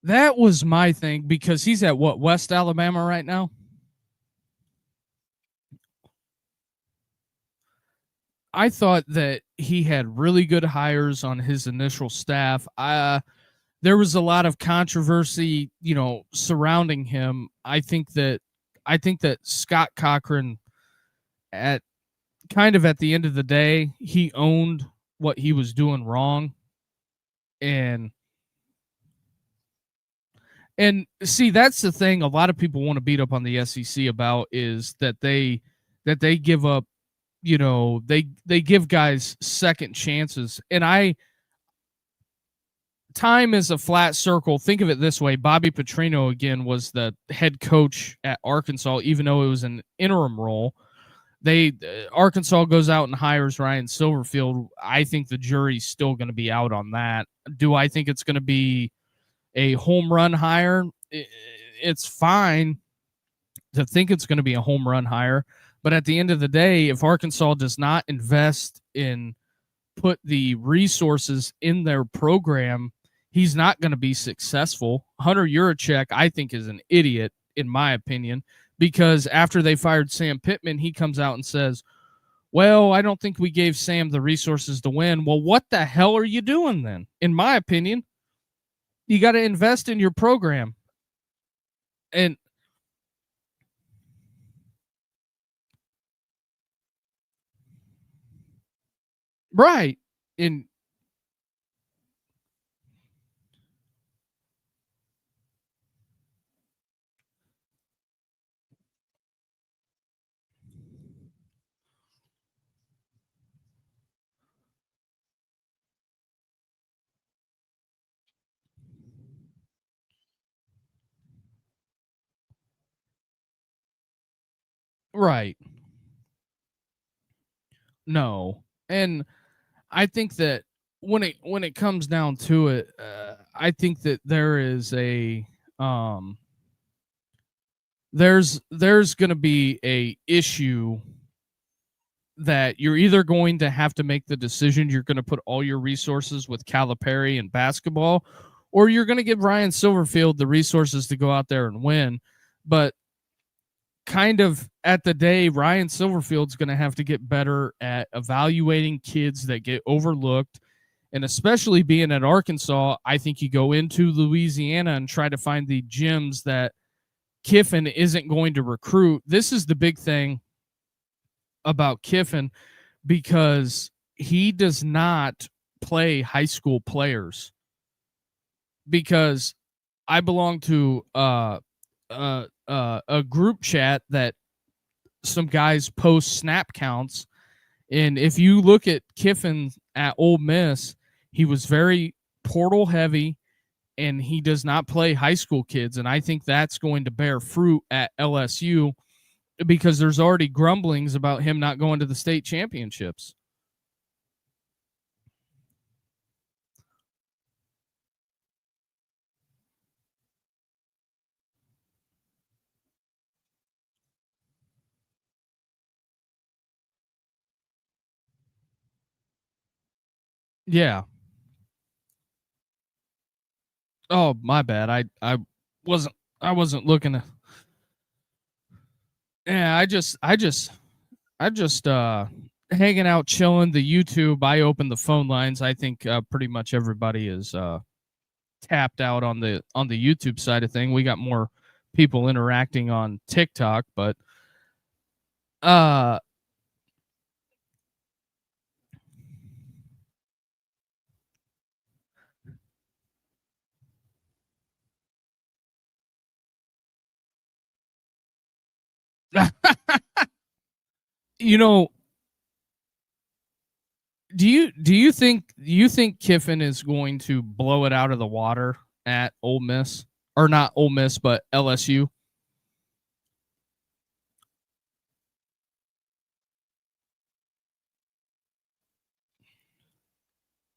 That was my thing, because he's at what, West Alabama right now? I thought that he had really good hires on his initial staff. There was a lot of controversy, surrounding him. I think that Scott Cochran, at kind of at the end of the day, he owned what he was doing wrong. And and see, that's the thing a lot of people want to beat up on the SEC about, is that they give up, they give guys second chances. And I time is a flat circle. Think of it this way: Bobby Petrino again was the head coach at Arkansas, even though it was an interim role. They Arkansas goes out and hires Ryan Silverfield. I think the jury's still going to be out on that. Do I think it's going to be a home run hire? It's fine to think it's going to be a home run hire, but at the end of the day, if Arkansas does not invest in put the resources in their program, he's not going to be successful. Hunter Yurachek, I think, is an idiot, in my opinion, because after they fired Sam Pittman, he comes out and says, well, I don't think we gave Sam the resources to win. Well, what the hell are you doing then? In my opinion, you got to invest in your program. And right. And right. No. And I think that when it comes down to it, I think that there is a um there's going to be a issue that you're either going to have to make the decision you're going to put all your resources with Calipari and basketball, or you're going to give Ryan Silverfield the resources to go out there and win. But kind of at the day, Ryan Silverfield's going to have to get better at evaluating kids that get overlooked. And especially being at Arkansas, I think you go into Louisiana and try to find the gyms that Kiffin isn't going to recruit. This is the big thing about Kiffin because he does not play high school players. Because I belong to a group chat that some guys post snap counts, and if you look at Kiffin at Ole Miss, he was very portal heavy, and he does not play high school kids, and I think that's going to bear fruit at LSU because there's already grumblings about him not going to the state championships. Yeah. Oh, my bad. Wasn't I wasn't looking to. Yeah, I just hanging out chilling the YouTube. I opened the phone lines. I think pretty much everybody is tapped out on the YouTube side of thing. We got more people interacting on TikTok, but uh you know, do you think Kiffin is going to blow it out of the water at Ole Miss, or not Ole Miss but LSU?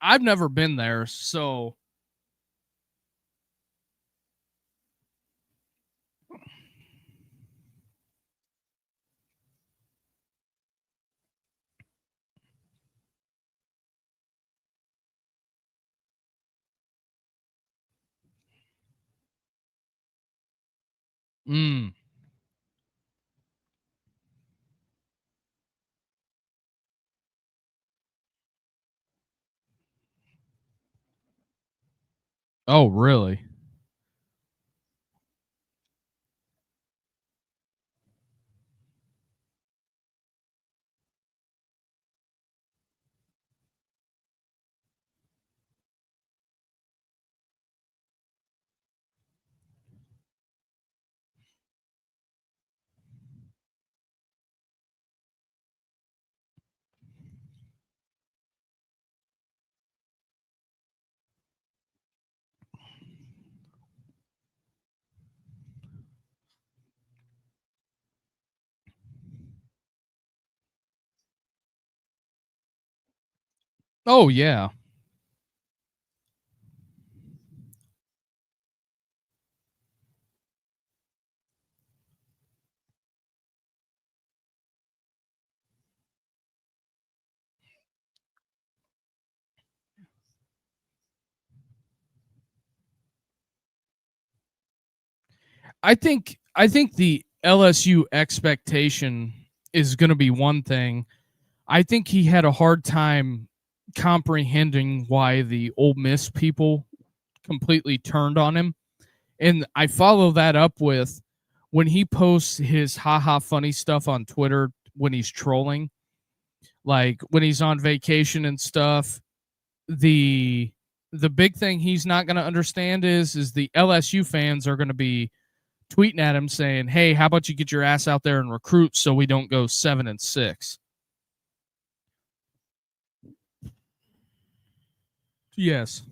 I've never been there, so mm, oh really? Oh yeah. I think the LSU expectation is going to be one thing. I think he had a hard time comprehending why the Ole Miss people completely turned on him. And I follow that up with when he posts his haha funny stuff on Twitter when he's trolling, like when he's on vacation and stuff. The big thing he's not going to understand is the LSU fans are going to be tweeting at him saying, "Hey, how about you get your ass out there and recruit so we don't go 7-6?" Yes.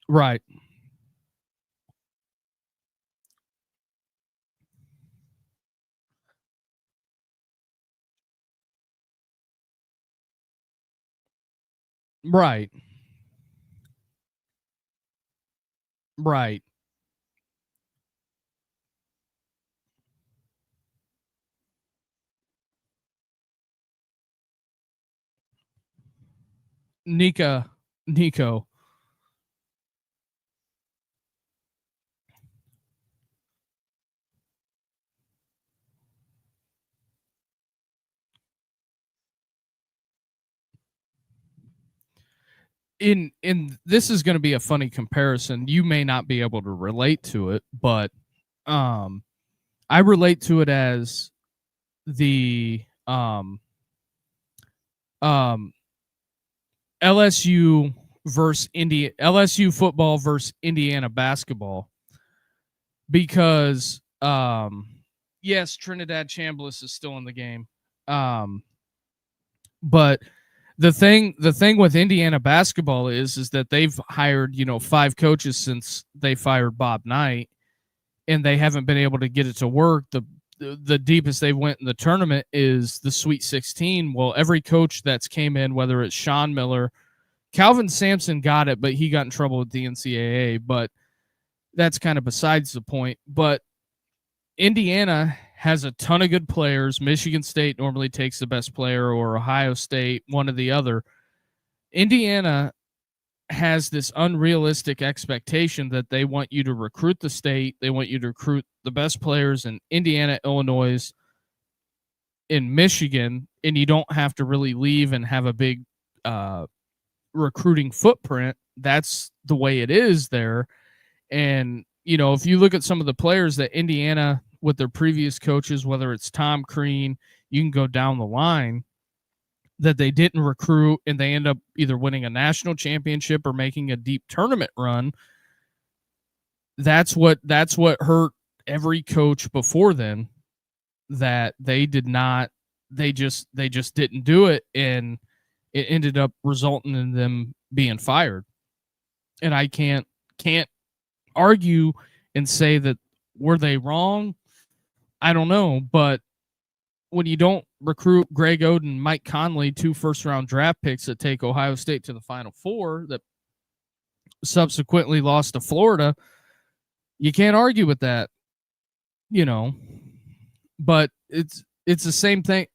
Right. Right. Right. Nico. In this is going to be a funny comparison. You may not be able to relate to it, but um I relate to it as the um LSU versus LSU football versus Indiana basketball, because yes, Trinidad Chambliss is still in the game. Um but the thing with Indiana basketball is that they've hired, 5 coaches since they fired Bob Knight, and they haven't been able to get it to work. The deepest they went in the tournament is the Sweet 16. Well, every coach that's came in, whether it's Sean Miller, Calvin Sampson got it, but he got in trouble with the NCAA. But that's kind of besides the point. But Indiana has a ton of good players. Michigan State normally takes the best player, or Ohio State, one or the other. Indiana has this unrealistic expectation that they want you to recruit the state. They want you to recruit the best players in Indiana, Illinois, in Michigan, and you don't have to really leave and have a big recruiting footprint. That's the way it is there. And, if you look at some of the players that Indiana, with their previous coaches, whether it's Tom Crean, you can go down the line, that they didn't recruit, and they end up either winning a national championship or making a deep tournament run. That's what hurt every coach before then, that they just didn't do it, and it ended up resulting in them being fired. And I can't argue and say that were they wrong. I don't know, but when you don't recruit Greg Oden, Mike Conley, 2 first-round draft picks that take Ohio State to the Final Four, that subsequently lost to Florida, you can't argue with that, you know. But it's the same thing.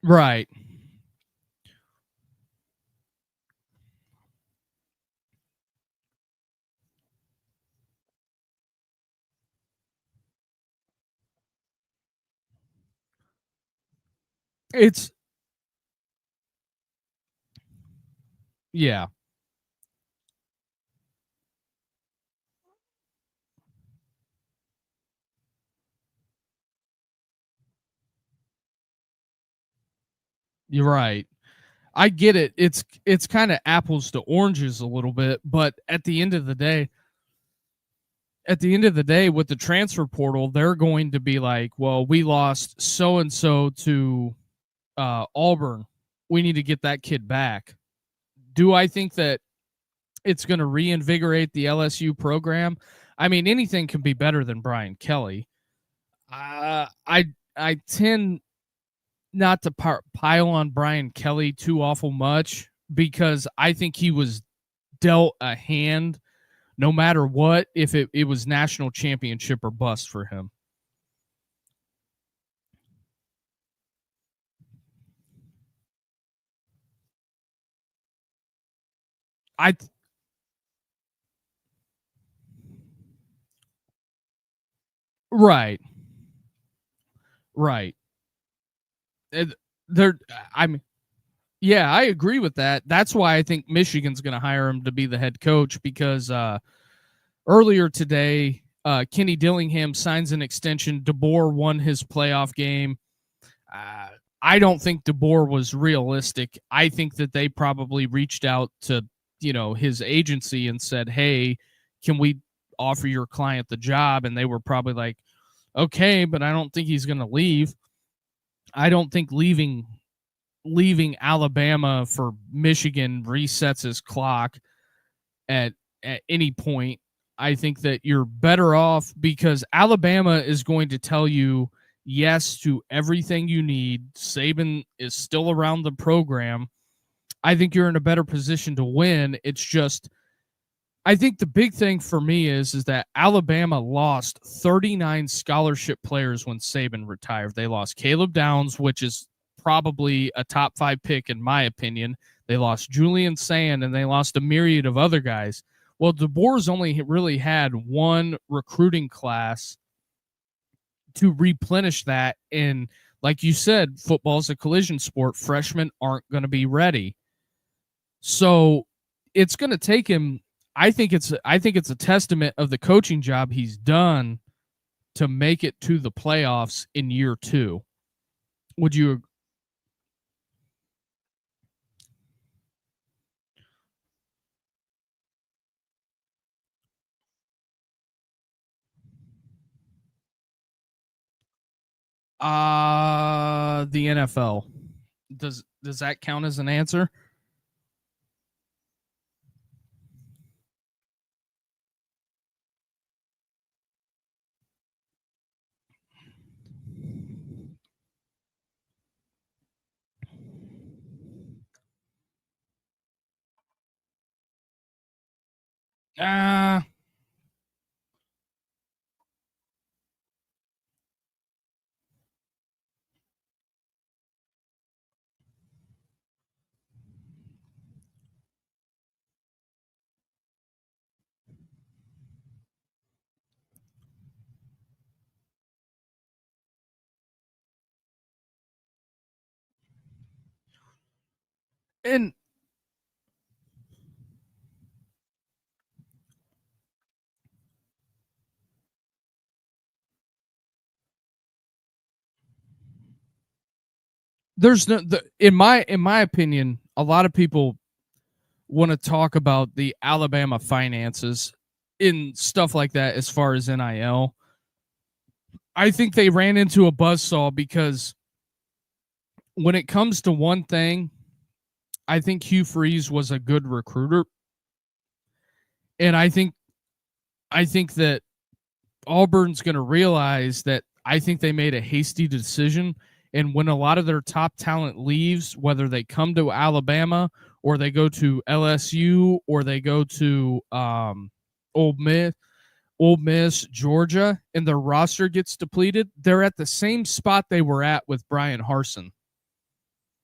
Right. It's yeah. You're right. I get it. It's kind of apples to oranges a little bit, but at the end of the day, with the transfer portal, they're going to be like, well, we lost so and so to Auburn. We need to get that kid back. Do I think that it's going to reinvigorate the LSU program? I mean, anything can be better than Brian Kelly. I tend not to pile on Brian Kelly too awful much, because I think he was dealt a hand no matter what, if it was national championship or bust for him. I right, right. They're I'm Yeah, I agree with that. That's why I think Michigan's going to hire him to be the head coach, because earlier today, Kenny Dillingham signs an extension. DeBoer won his playoff game. Uh, I don't think DeBoer was realistic. I think that they probably reached out to, his agency and said, "Hey, can we offer your client the job?" And they were probably like, "Okay," but I don't think he's going to leave. I don't think leaving Alabama for Michigan resets his clock at any point. I think that you're better off, because Alabama is going to tell you yes to everything you need. Saban is still around the program. I think you're in a better position to win. It's just, I think the big thing for me is that Alabama lost 39 scholarship players when Saban retired. They lost Caleb Downs, which is probably a top 5 pick in my opinion. They lost Julian Sand, and they lost a myriad of other guys. Well, DeBoer's only really had one recruiting class to replenish that. And like you said, football's a collision sport. Freshmen aren't going to be ready. So it's going to take him. I think it's a testament of the coaching job he's done to make it to the playoffs in year 2. Would you? The NFL. Does that count as an answer? Uh and there's no in my opinion, a lot of people want to talk about the Alabama finances in stuff like that as far as NIL. I think they ran into a buzzsaw, because when it comes to one thing, I think Hugh Freeze was a good recruiter. And I think that Auburn's going to realize that. I think they made a hasty decision. And when a lot of their top talent leaves, whether they come to Alabama or they go to LSU or they go to Ole Miss, Georgia, and their roster gets depleted, they're at the same spot they were at with Brian Harsin.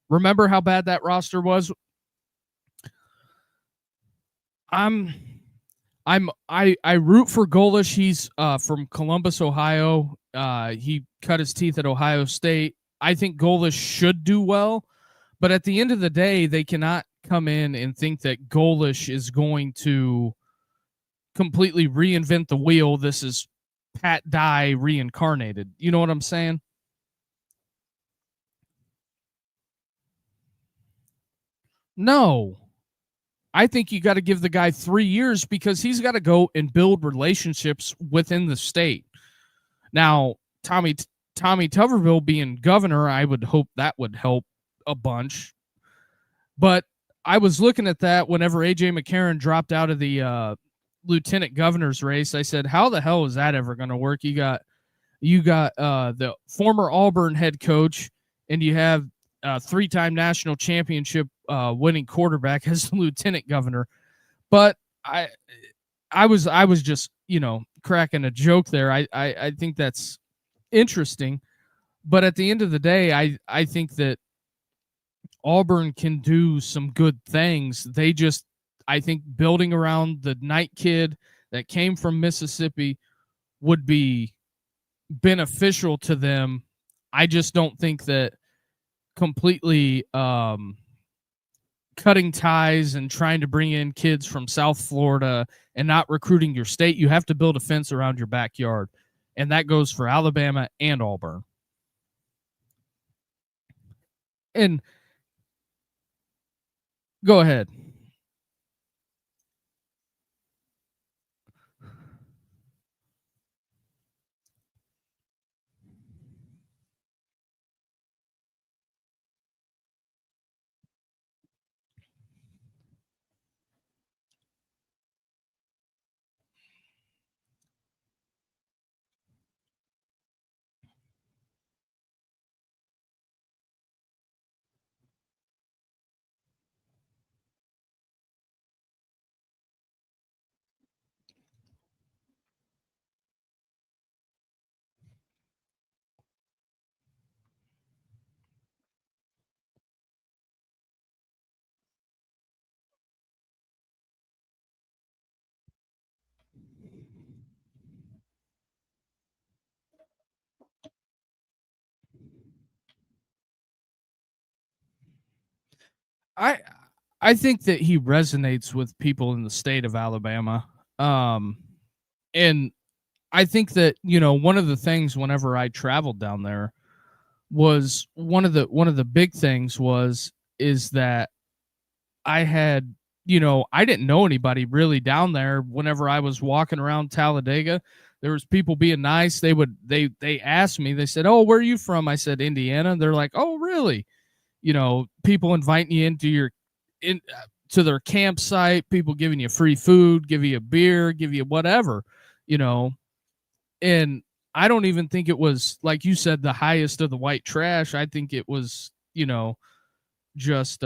Remember how bad that roster was? I'm I root for Golish. He's from Columbus, Ohio. He cut his teeth at Ohio State. I think Golish should do well, but at the end of the day, they cannot come in and think that Golish is going to completely reinvent the wheel. This is Pat Dye reincarnated. You know what I'm saying? No. I think you got to give the guy 3 years, because he's got to go and build relationships within the state. Now, Tommy Tuberville being governor, I would hope that would help a bunch. But I was looking at that whenever AJ McCarron dropped out of the lieutenant governor's race. I said, how the hell is that ever going to work? You got the former Auburn head coach and you have a 3-time national championship winning quarterback as the lieutenant governor. But I was just, cracking a joke there. I think that's interesting. But at the end of the day, I think that Auburn can do some good things. They just, I think, building around the Knight kid that came from Mississippi would be beneficial to them. I just don't think that completely cutting ties and trying to bring in kids from South Florida and not recruiting your state. You have to build a fence around your backyard, and that goes for Alabama and Auburn. And go ahead. I I think that he resonates with people in the state of Alabama. And I think that, one of the things whenever I traveled down there was one of the big things is that I had, I didn't know anybody really down there. Whenever I was walking around Talladega, there was people being nice. They asked me, they said, "Oh, where are you from?" I said, "Indiana." They're like, "Oh, really?" People inviting you into in to their campsite, people giving you free food, give you a beer, give you whatever, you know. And I don't even think it was, like you said, the highest of the white trash. I think it was, just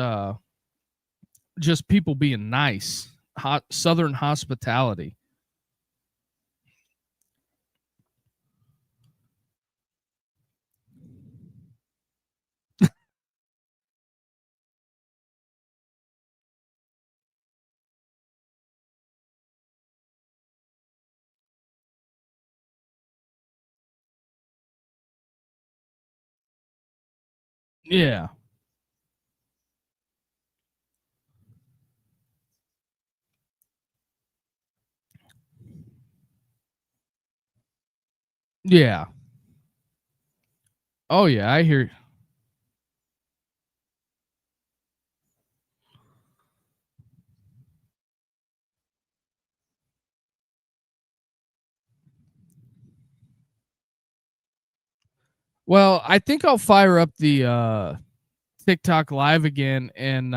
just people being nice, hot southern hospitality. Yeah. Yeah. Oh yeah, I hear. Well, I think I'll fire up the TikTok live again, and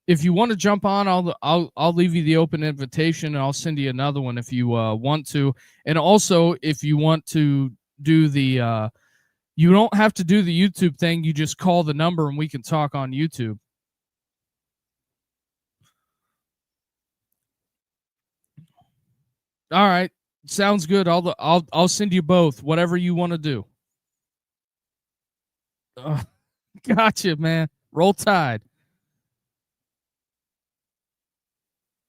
if you want to jump on, I'll leave you the open invitation, and I'll send you another one if you want to. And also, if you want to do the, you don't have to do the YouTube thing. You just call the number, and we can talk on YouTube. All right, sounds good. I'll send you both, whatever you want to do. Uh, gotcha, man. Roll Tide.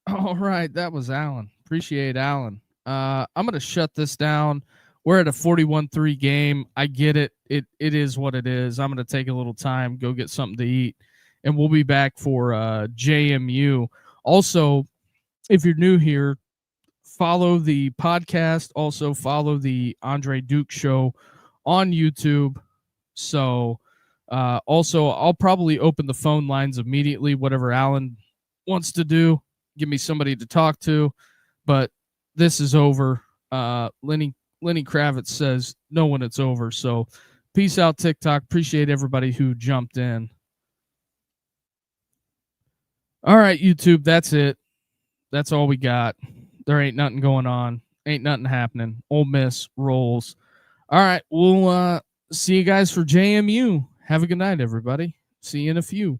All right, that was Alan. Appreciate Alan. I'm gonna shut this down. We're at a 41-3 game. I get it. It is what it is. I'm gonna take a little time, go get something to eat, and we'll be back for JMU. Also, if you're new here, follow the podcast. Also, follow the Andre Duke Show on YouTube. So, also, I'll probably open the phone lines immediately. Whatever Alan wants to do, give me somebody to talk to. But this is over. Lenny Kravitz says no when it's over. So, peace out, TikTok. Appreciate everybody who jumped in. All right, YouTube. That's it. That's all we got. There ain't nothing going on. Ain't nothing happening. Ole Miss rolls. All right, we'll see you guys for JMU. Have a good night, everybody. See you in a few.